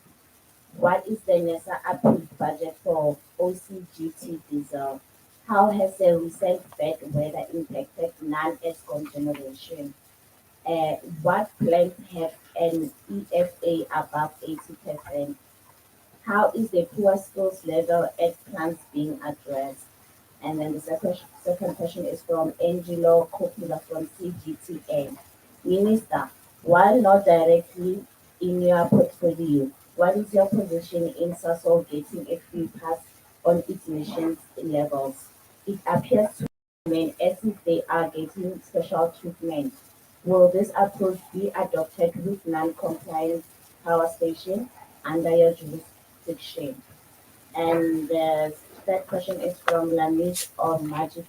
What is the NERSA approved budget for OCGT diesel? How has the recent bad weather impacted non-Eskom generation? What plants have an EFA above 80%? How is the poor skills level at plants being addressed? And then the second question is from Angelo Coppola from CGTN. Minister, while not directly in your portfolio, what is your position in Sasol getting a free pass on its emissions levels? It appears to remain as if they are getting special treatment. Will this approach be adopted with non-compliant power station under your jurisdiction? And the third question is from Lamish or Magic.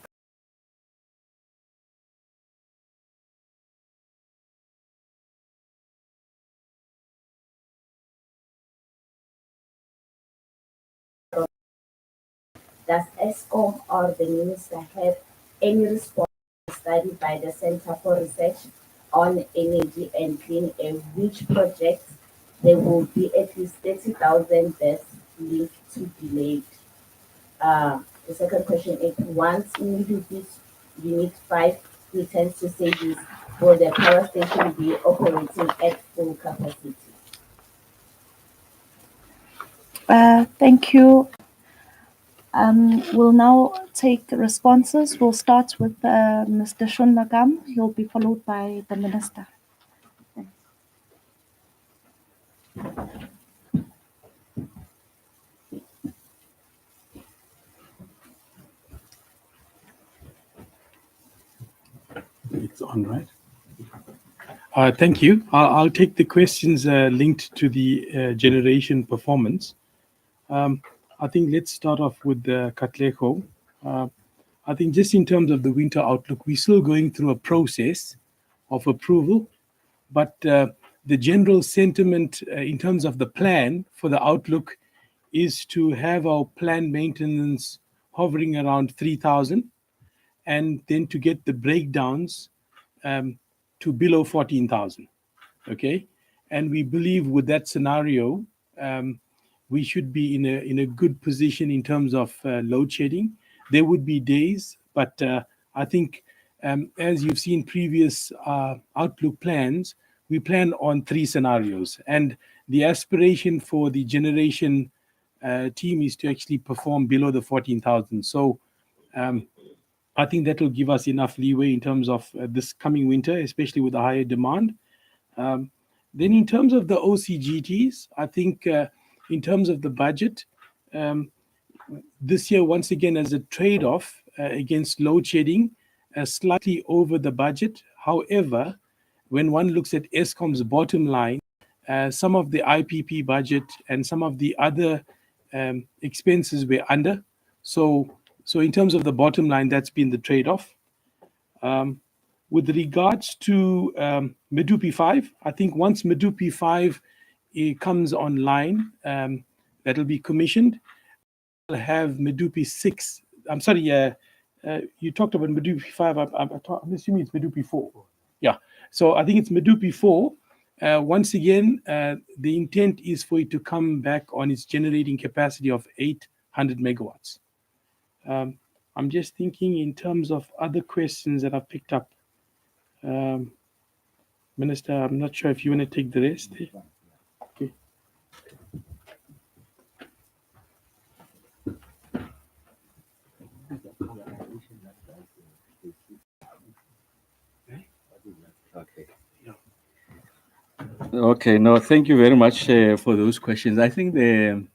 Does ESCOM or the minister have any response to the study by the Center for Research on Energy and Clean Air, which projects there will be at least 30,000 deaths linked to delayed? The second question is, once Medupi's Unit 5 returns to service, will the power station be operating at full capacity? Thank you. We'll now take responses. We'll start with Mr. Shunlagam. He'll be followed by the minister. It's on, right? Thank you. I'll take the questions linked to the generation performance. I think let's start off with Katlego. I think just in terms of the winter outlook, we're still going through a process of approval, but the general sentiment in terms of the plan for the outlook is to have our planned maintenance hovering around 3,000, and then to get the breakdowns to below 14,000. Okay, and we believe with that scenario, we should be in a good position in terms of load shedding. There would be days, but I think as you've seen previous outlook plans, we plan on 3 scenarios, and the aspiration for the generation team is to actually perform below the 14,000. So I think that will give us enough leeway in terms of this coming winter, especially with the higher demand. Then in terms of the OCGTs, I think in terms of the budget, this year, once again, as a trade-off against load shedding, slightly over the budget. However, when one looks at Eskom's bottom line, some of the IPP budget and some of the other expenses were under. So in terms of the bottom line, that's been the trade-off. With regards to Medupi 5, I think once Medupi 5 comes online, that'll be commissioned. We'll have Medupi 6. I'm sorry, you talked about Medupi 5. I'm assuming it's Medupi 4. Yeah, so I think it's Medupi 4. Once again, the intent is for it to come back on its generating capacity of 800 megawatts. I'm just thinking in terms of other questions that I've picked up. Minister, I'm not sure if you want to take the rest. Okay. Okay, no, thank you very much for those questions. I think the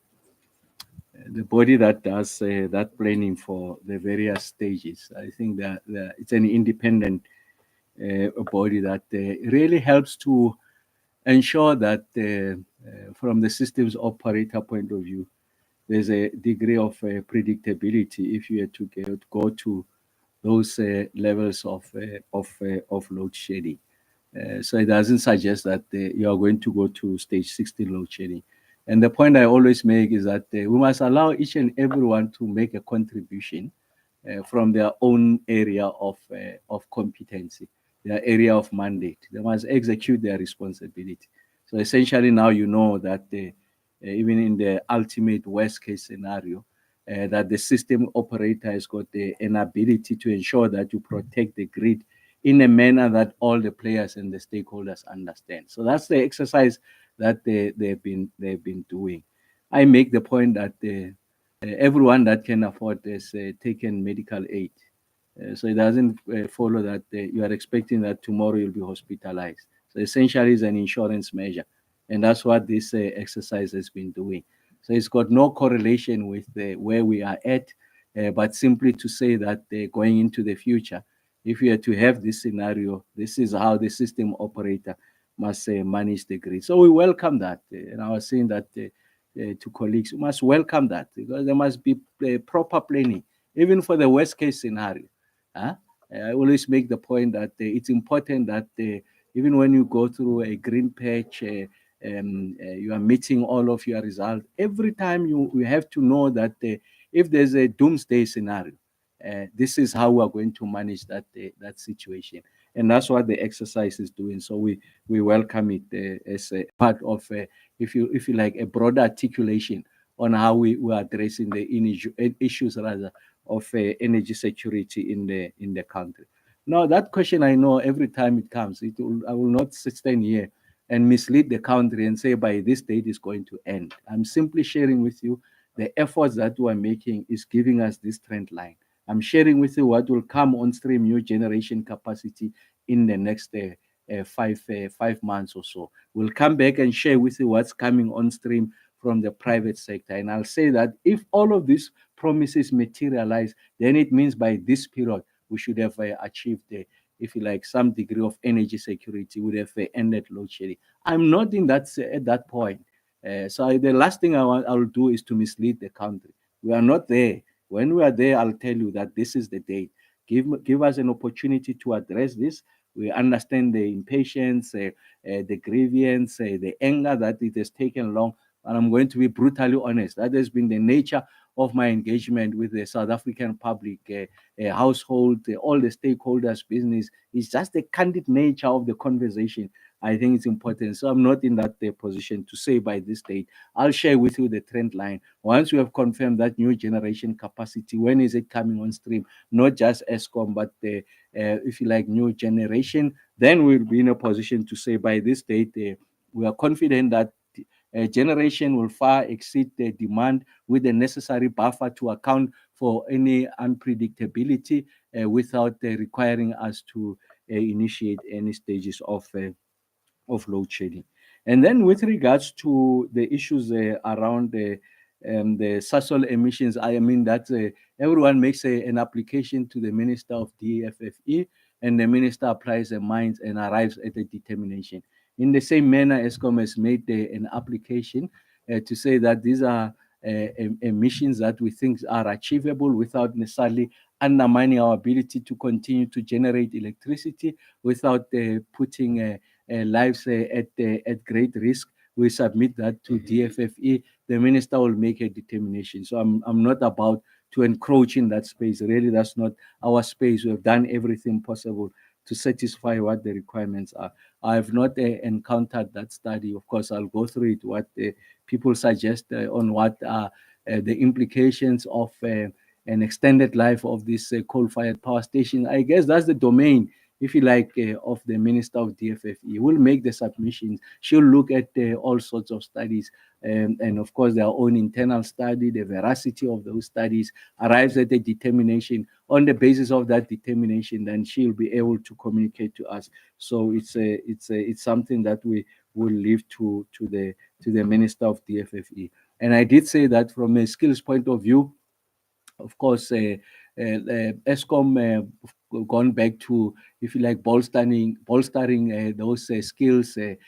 body that does that planning for the various stages, I think that it's an independent body that really helps to ensure that from the systems operator point of view, there's a degree of predictability if you had to go to those levels of load shedding. So it doesn't suggest that you are going to go to stage 16 load shedding. And the point I always make is that we must allow each and everyone to make a contribution from their own area of competency, their area of mandate. They must execute their responsibility. So essentially now you know that even in the ultimate worst case scenario, that the system operator has got an ability to ensure that you protect the grid in a manner that all the players and the stakeholders understand. So that's the exercise that they've been doing. I make the point that everyone that can afford has taken medical aid. So it doesn't follow that you are expecting that tomorrow you'll be hospitalized. So essentially, it's an insurance measure, and that's what this exercise has been doing. So it's got no correlation with where we are at, but simply to say that going into the future, if we are to have this scenario, this is how the system operator must manage the grid. So we welcome that, and I was saying that to colleagues, we must welcome that because there must be proper planning, even for the worst case scenario. I always make the point that it's important that even when you go through a green patch, you are meeting all of your results. Every time you have to know that if there's a doomsday scenario, this is how we are going to manage that situation, and that's what the exercise is doing. So we welcome it as a part of, if you like, a broader articulation on how we are addressing the issues rather of energy security in the country. Now that question, I know every time it comes, I will not stand here and mislead the country and say by this date is going to end. I'm simply sharing with you the efforts that we are making is giving us this trend line. I'm sharing with you what will come on stream, new generation capacity in the next 5 months or so. We'll come back and share with you what's coming on stream from the private sector. And I'll say that if all of these promises materialize, then it means by this period, we should have achieved, if you like, some degree of energy security, would have ended load shedding. I'm not in that at that point. So the last thing I'll do is to mislead the country. We are not there. When we are there, I'll tell you that this is the date. Give us an opportunity to address this. We understand the impatience, the grievance, the anger that it has taken long. And I'm going to be brutally honest. That has been the nature of my engagement with the South African public, household, all the stakeholders, business. It's just the candid nature of the conversation. I think it's important. So I'm not in that position to say by this date. I'll share with you the trend line. Once we have confirmed that new generation capacity, when is it coming on stream? Not just ESCOM, but if you like, new generation, then we'll be in a position to say by this date, we are confident that generation will far exceed the demand with the necessary buffer to account for any unpredictability without requiring us to initiate any stages of load shedding. And then with regards to the issues around the Sasol emissions, I mean that everyone makes an application to the Minister of DFFE, and the Minister applies a mind and arrives at a determination. In the same manner, ESCOM has made an application to say that these are emissions that we think are achievable without necessarily undermining our ability to continue to generate electricity without putting lives at great risk. We submit that to DFFE. The minister will make a determination. So I'm not about to encroach in that space. Really, that's not our space. We have done everything possible to satisfy what the requirements are. I have not encountered that study. Of course, I'll go through it, what people suggest on what are the implications of an extended life of this coal-fired power station. I guess that's the domain, if you like, of the Minister of DFFE. Will make the submissions. She'll look at all sorts of studies, and of course, their own internal study, the veracity of those studies, arrives at a determination. On the basis of that determination, then she'll be able to communicate to us. So it's something that we will leave to the Minister of DFFE. And I did say that from a skills point of view, of course, ESCOM gone back to, if you like, bolstering those skills, the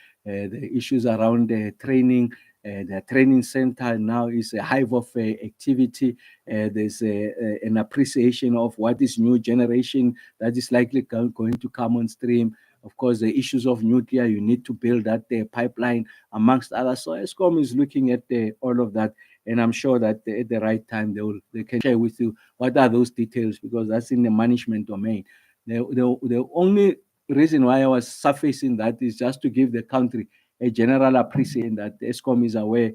issues around training. The training center now is a hive of activity. There's an appreciation of what is new generation that is likely going to come on stream. Of course, the issues of nuclear, you need to build that pipeline, amongst others. So ESCOM is looking at all of that. And I'm sure that at the right time, they can share with you what are those details, because that's in the management domain. The only reason why I was surfacing that is just to give the country a general appreciation that ESCOM is aware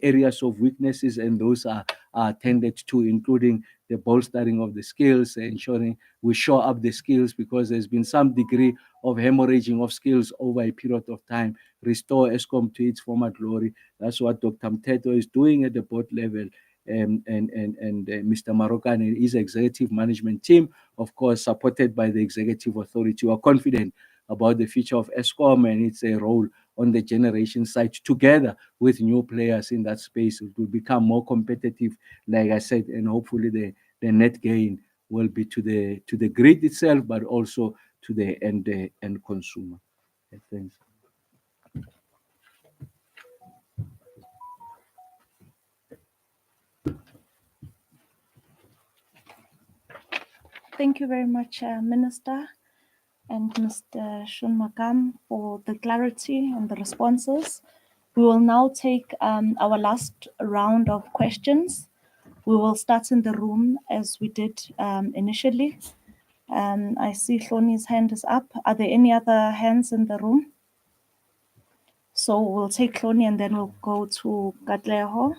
areas of weaknesses, and those are attended to, including the bolstering of the skills, ensuring we shore up the skills, because there's been some degree of hemorrhaging of skills over a period of time. Restore ESCOM to its former glory. That's what Dr. Mteto is doing at the board level. And Mr. Marokane and his executive management team, of course, supported by the executive authority, are confident about the future of ESCOM and its role on the generation side. Together with new players in that space, it will become more competitive, like I said, and hopefully the net gain will be to the grid itself, but also to the end consumer. Thanks. Thank you very much, Minister and Mr. Shunmakam, for the clarity and the responses. We will now take our last round of questions. We will start in the room as we did initially. I see Hloni's hand is up. Are there any other hands in the room? So we'll take Hloni and then we'll go to Katleho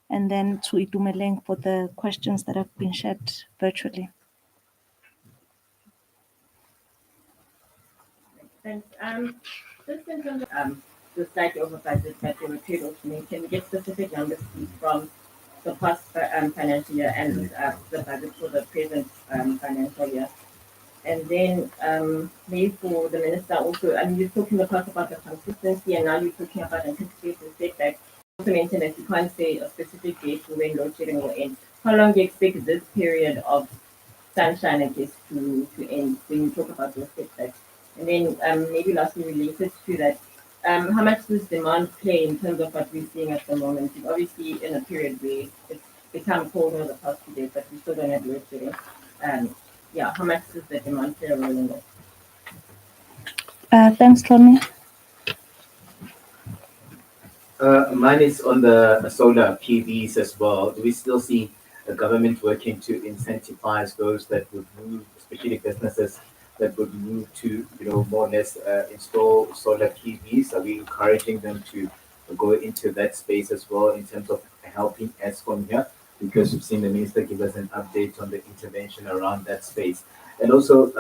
and then to Itumeleng for the questions that have been shared virtually. Thanks. Just in terms of the slightly over budget that you were able to make, can we get specific numbers please from the past financial year and the budget for the present financial year? And then maybe for the minister also, I mean, you're talking about the consistency, and now you're talking about anticipated setbacks. You also mentioned that you can't say a specific date for when load shedding will end. How long do you expect this period of sunshine, I guess, to end when you talk about those setbacks? And then maybe lastly related to that, how much does demand play in terms of what we're seeing at the moment? It's obviously in a period where it's become colder the past few days, but we still don't have load shedding. Yeah, how much does the demand play a role in that? Thanks, Tony. Mine is on the solar PVs as well. Do we still see the government working to incentivize those that would move, especially businesses that would move to, more or less install solar PVs? Are we encouraging them to go into that space as well in terms of helping ESCOM here? Because we've seen the minister give us an update on the intervention around that space. And also,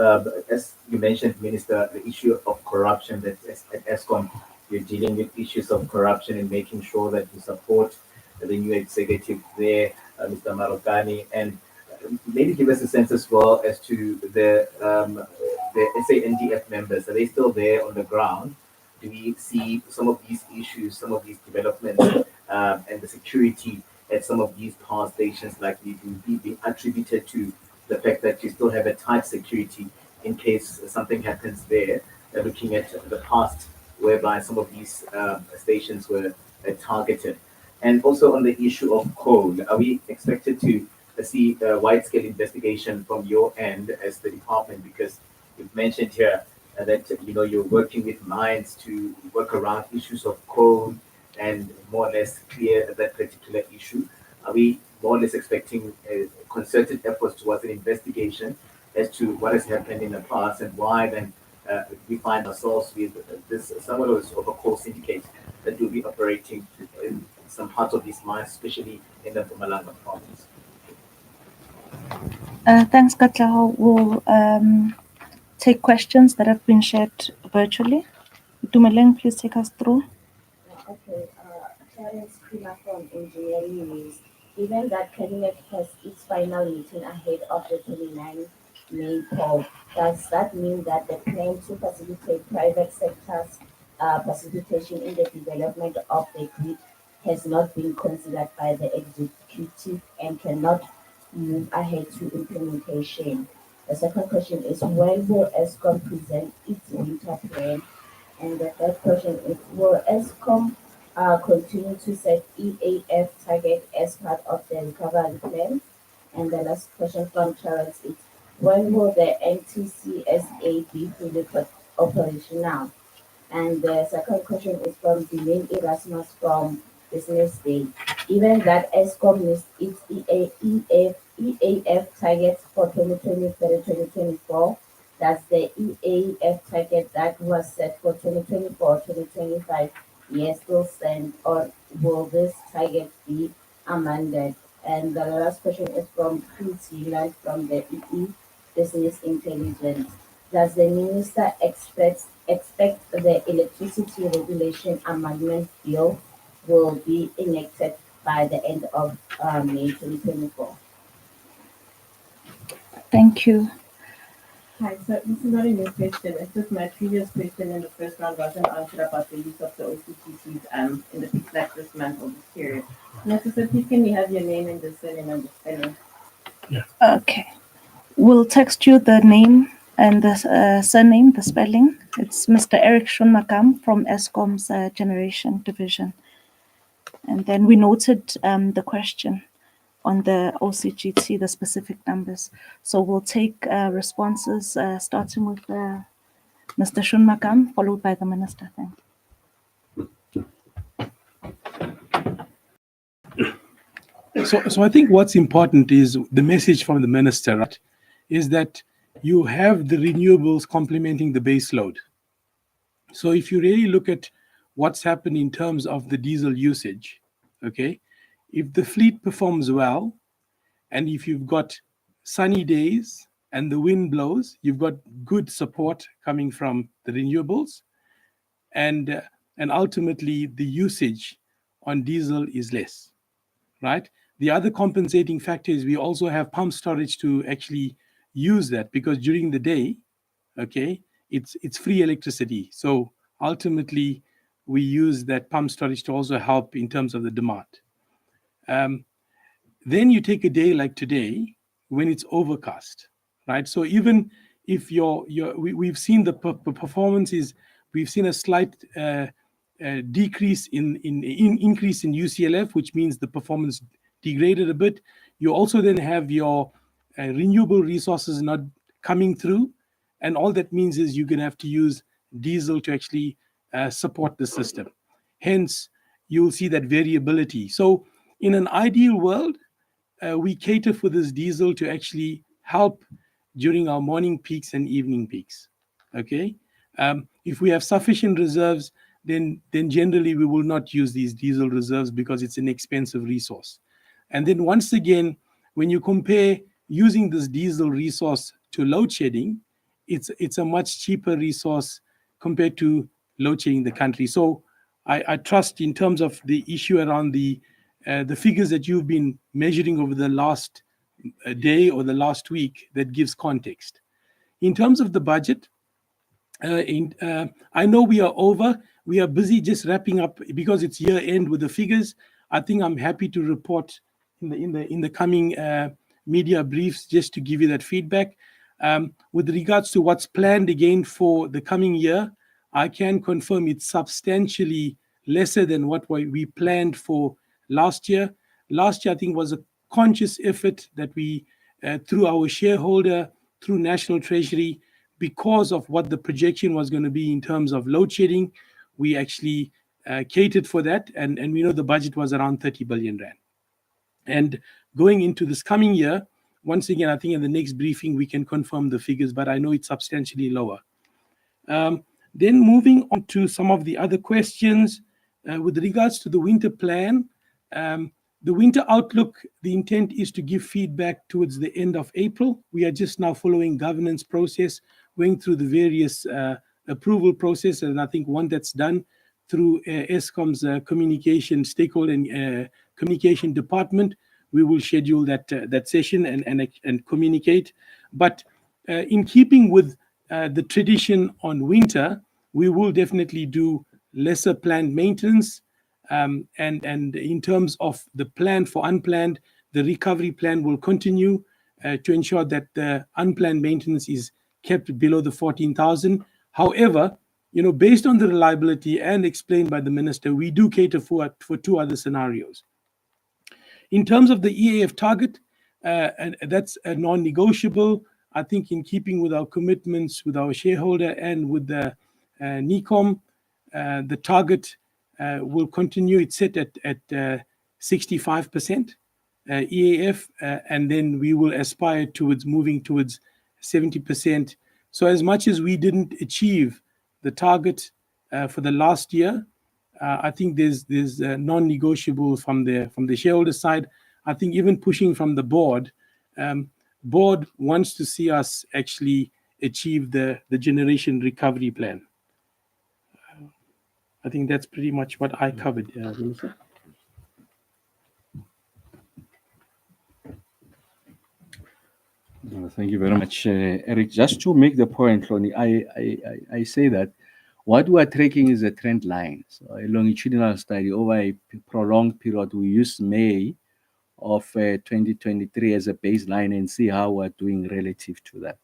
as you mentioned, Minister, the issue of corruption that at ESCOM, you're dealing with issues of corruption and making sure that you support the new executive there, Mr. Marokane, and maybe give us a sense as well as to the SANDF members. Are they still there on the ground? Do we see some of these issues, some of these developments, and the security at some of these power stations likely to be attributed to the fact that you still have a tight security in case something happens there? Looking at the past, whereby some of these stations were targeted. And also on the issue of coal, are we expected to see a wide-scale investigation from your end as the department? Because you've mentioned here that you're working with mines to work around issues of coal and more or less clear that particular issue. Are we more or less expecting a concerted efforts towards an investigation as to what has happened in the past and why then we find ourselves with this somewhat of a coal syndicate that will be operating in some parts of these mines, especially in the Mpumalanga province? Thanks, Katlaho. We'll take questions that have been shared virtually. Dumeleng, please take us through. Okay, Clarence Prima from Engineering News. Given that Cabinet has its final meeting ahead of the 29th May poll, does that mean that the plan to facilitate private sector's participation in the development of the grid has not been considered by the executive and cannot move ahead to implementation? The second question is, when will ESCOM present its winter plan? And the third question is, will ESCOM continue to set EAF target as part of the recovery plan? And the last question from Charles is, when will the NTCSA be fully operational? And the second question is from Dylan Erasmus from Business Day. Given that ESCOM missed its EAF targets for 2023-2024, does the EAF target that was set for 2024-2025 yes still stand, or will this target be amended? And the last question is from Kgosientsho from the EE Business Intelligence. Does the minister expect the electricity regulation amendment bill will be enacted by the end of May 2024? Thank you. Hi, so this is not a new question. It's just my previous question in the first round wasn't answered about the use of the OCTCs in the peak like this month or this period. Necessary, please can we have your name and the surname and the spelling? Okay. We'll text you the name and the surname, the spelling. It's Mr. Eric Shunmakam from Eskom's Generation Division. And then we noted the question on the OCGT, the specific numbers. So we'll take responses starting with Mr. Shunmakam, followed by the Minister. Thank you. So I think what's important is the message from the Minister, right, is that you have the renewables complementing the base load. So if you really look at what's happened in terms of the diesel usage, okay, if the fleet performs well, and if you've got sunny days and the wind blows, you've got good support coming from the renewables, and ultimately the usage on diesel is less, right? The other compensating factor is we also have pump storage to actually use that, because during the day, okay, it's free electricity. So ultimately, we use that pump storage to also help in terms of the demand. Then you take a day like today when it's overcast, right? So even if we've seen the performance is, we've seen a slight decrease in increase in UCLF, which means the performance degraded a bit. You also then have your renewable resources not coming through, and all that means is you're going to have to use diesel to actually support the system. Hence, you'll see that variability. So in an ideal world, we cater for this diesel to actually help during our morning peaks and evening peaks. Okay, if we have sufficient reserves, then generally we will not use these diesel reserves because it's an expensive resource. And then once again, when you compare using this diesel resource to load shedding, it's a much cheaper resource compared to load shedding the country. So I trust in terms of the issue around the figures that you've been measuring over the last day or the last week, that gives context. In terms of the budget, I know we are over. We are busy just wrapping up because it's year end with the figures. I think I'm happy to report in the coming media briefs just to give you that feedback. With regards to what's planned again for the coming year, I can confirm it's substantially lesser than what we planned for last year. Last year, I think, was a conscious effort that we, through our shareholder, through National Treasury, because of what the projection was going to be in terms of load shedding, we actually catered for that. And we know the budget was around 30 billion rand. And going into this coming year, once again, I think in the next briefing, we can confirm the figures, but I know it's substantially lower. Then moving on to some of the other questions with regards to the winter plan, the winter outlook, the intent is to give feedback towards the end of April. We are just now following governance process, going through the various approval process, and I think one that's done through Eskom's communication stakeholder and communication department. We will schedule that session and communicate. But in keeping with the tradition on winter, we will definitely do lesser planned maintenance. And in terms of the plan for unplanned, the recovery plan will continue to ensure that the unplanned maintenance is kept below the 14,000. However, based on the reliability and explained by the minister, we do cater for two other scenarios. In terms of the EAF target, and that's a non-negotiable. I think in keeping with our commitments with our shareholder and with the NECOM, the target will continue. It's set at 65% EAF, and then we will aspire towards moving towards 70%. So as much as we didn't achieve the target for the last year, I think there's non-negotiable from the shareholder side. I think even pushing from the board, board wants to see us actually achieve the generation recovery plan. I think that's pretty much what I covered, Minister. Thank you very much, Eric. Just to make the point, Ronnie, I say that what we are tracking is a trend line. So a longitudinal study over a prolonged period. We use May of 2023 as a baseline and see how we're doing relative to that.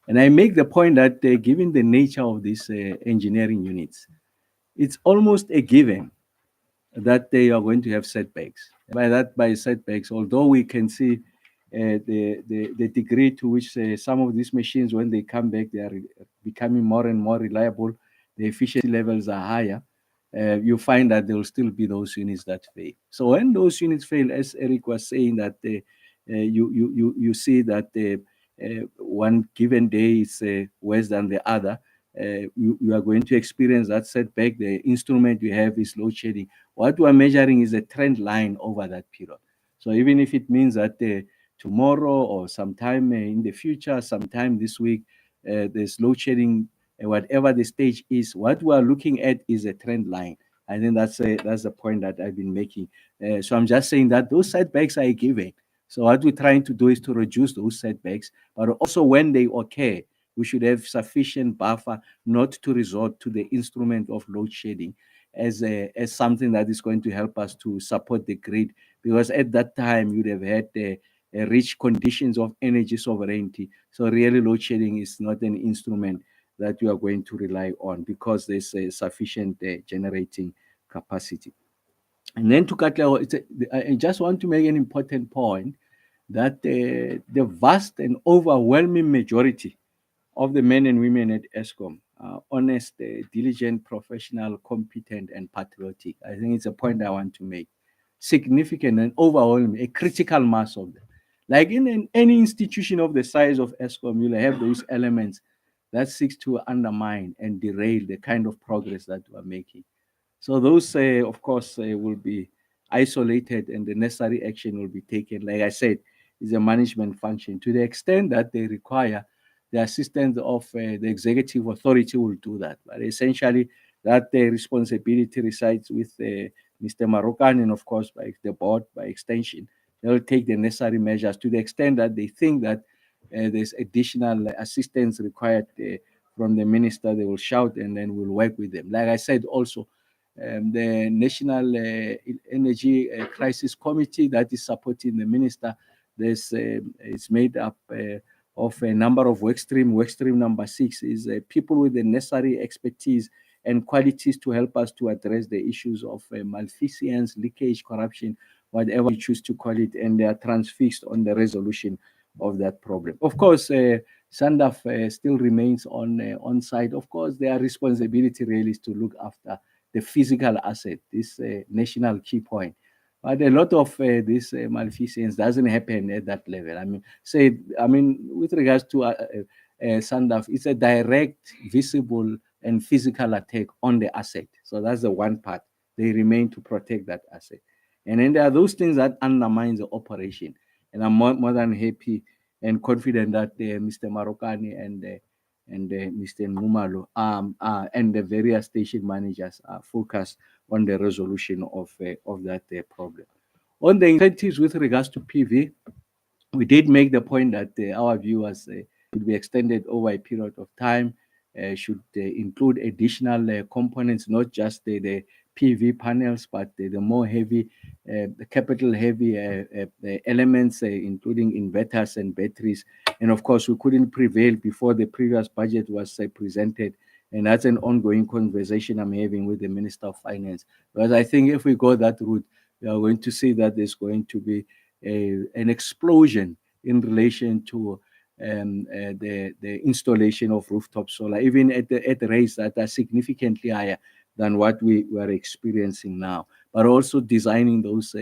And I make the point that given the nature of these engineering units, it's almost a given that they are going to have setbacks. By setbacks, although we can see the degree to which some of these machines, when they come back, they are becoming more and more reliable, the efficiency levels are higher, you find that there will still be those units that fail. So when those units fail, as Eric was saying, that you see that one given day is worse than the other, you are going to experience that setback. The instrument you have is load shedding. What we are measuring is a trend line over that period. So even if it means that tomorrow or sometime in the future, sometime this week, there's load shedding, whatever the stage is, what we are looking at is a trend line. I think that's the point that I've been making. So I'm just saying that those setbacks are given. So what we're trying to do is to reduce those setbacks, but also when they occur, we should have sufficient buffer not to resort to the instrument of load shedding as something that is going to help us to support the grid, because at that time you'd have had rich conditions of energy sovereignty. So really load shedding is not an instrument that you are going to rely on because there's sufficient generating capacity. And then to Katlego, I just want to make an important point that the vast and overwhelming majority of the men and women at Eskom are honest, diligent, professional, competent, and patriotic. I think it's a point I want to make. Significant and overwhelming, a critical mass of them. Like in any institution of the size of Eskom, you'll have those elements that seeks to undermine and derail the kind of progress that we're making. So those, of course, will be isolated and the necessary action will be taken. Like I said, is a management function. To the extent that they require the assistance of the executive authority will do that. But essentially, that responsibility resides with Mr. Marokane and, of course, by the board, by extension. They'll take the necessary measures to the extent that they think that there's additional assistance required from the minister. They will shout and then we'll work with them. Like I said, also, the National Energy Crisis Committee that is supporting the minister, it's made up of a number of work stream. Work stream number 6 is people with the necessary expertise and qualities to help us to address the issues of malfeasance, leakage, corruption, whatever you choose to call it, and they are transfixed on the resolution of that problem. Of course, SANDAF still remains on site. Of course, their responsibility really is to look after the physical asset, this national key point. But a lot of this malfeasance doesn't happen at that level. I mean, with regards to SANDAF, it's a direct, visible, and physical attack on the asset. So that's the one part. They remain to protect that asset. And then there are those things that undermine the operation. And I'm more than happy and confident that Mr. Marokane and Mr. Mumalo and the various station managers are focused on the resolution of that problem. On the incentives with regards to PV, we did make the point that our view was should be extended over a period of time, should include additional components, not just the PV panels, but the more heavy, the capital heavy elements, including inverters and batteries. And of course, we couldn't prevail before the previous budget was presented. And that's an ongoing conversation I'm having with the Minister of Finance. Because I think if we go that route, we are going to see that there's going to be an explosion in relation to the installation of rooftop solar, even at rates that are significantly higher than what we were experiencing now, but also designing those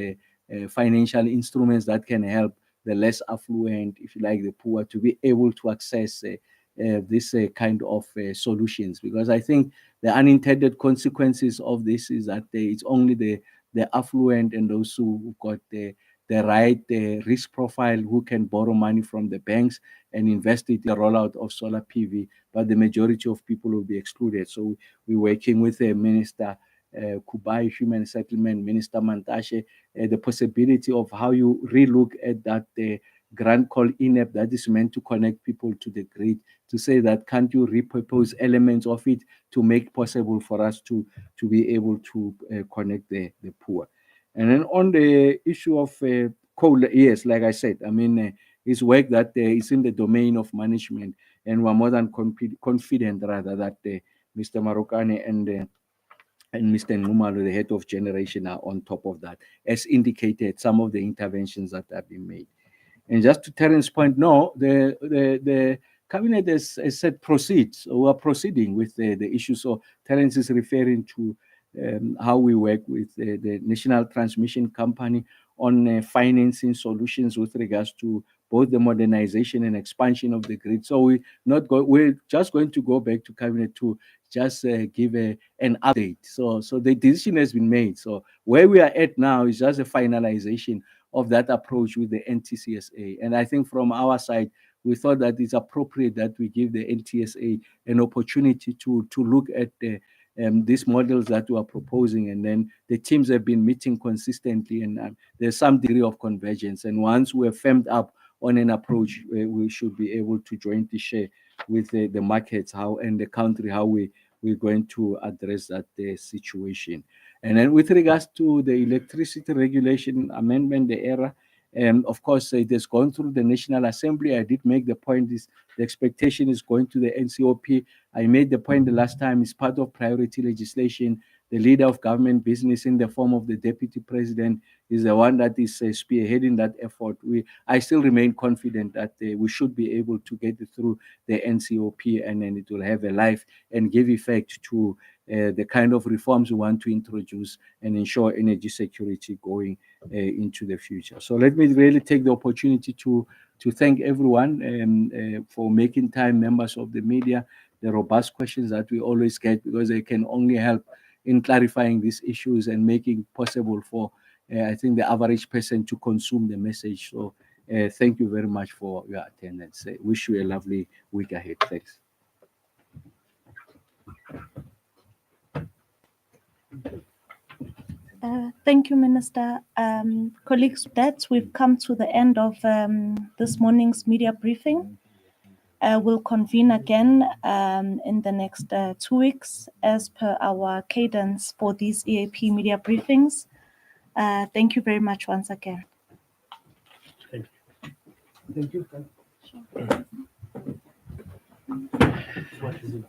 financial instruments that can help the less affluent, if you like, the poor, to be able to access this kind of solutions, because I think the unintended consequences of this is that it's only the affluent and those who got the right risk profile who can borrow money from the banks and invest it in the rollout of solar PV, but the majority of people will be excluded. So we're working with the Minister Kubai, Human Settlement, Minister Mantashe, the possibility of how you relook at that grant called INEP that is meant to connect people to the grid, to say that can't you repurpose elements of it to make possible for us to be able to connect the poor. And then on the issue of coal, yes, like I said, I mean, it's work that is in the domain of management, and we're more than confident rather that Mr. Marokane and Mr. Numalo, the head of generation, are on top of that, as indicated, some of the interventions that have been made. And just to Terrence's point, no, the cabinet has said proceed. So we are proceeding with the issue. So Terrence is referring to how we work with the National Transmission Company on financing solutions with regards to both the modernization and expansion of the grid. So we're just going to go back to cabinet to just give an update. So the decision has been made. So where we are at now is just a finalization of that approach with the NTCSA. And I think from our side, we thought that it's appropriate that we give the NTSA an opportunity to look at these models that we are proposing. And then the teams have been meeting consistently, and there's some degree of convergence. And once we're firmed up on an approach, we should be able to jointly share with the markets how and the country how we're going to address that situation. And then with regards to the electricity regulation amendment, the ERA, of course, it has gone through the National Assembly. I did make the point is the expectation is going to the NCOP. I made the point the last time, it's part of priority legislation. The leader of government business in the form of the deputy president is the one that is spearheading that effort. I still remain confident that we should be able to get it through the NCOP, and then it will have a life and give effect to the kind of reforms we want to introduce and ensure energy security going into the future. So let me really take the opportunity to thank everyone for making time, members of the media, the robust questions that we always get, because they can only help in clarifying these issues and making possible for, I think, the average person to consume the message. So thank you very much for your attendance. Wish you a lovely week ahead. Thanks. Thank you, Minister. Colleagues, with that, we've come to the end of this morning's media briefing. We'll convene again in the next 2 weeks as per our cadence for these EAP media briefings. Thank you very much once again. Thank you. Thank you. What is it?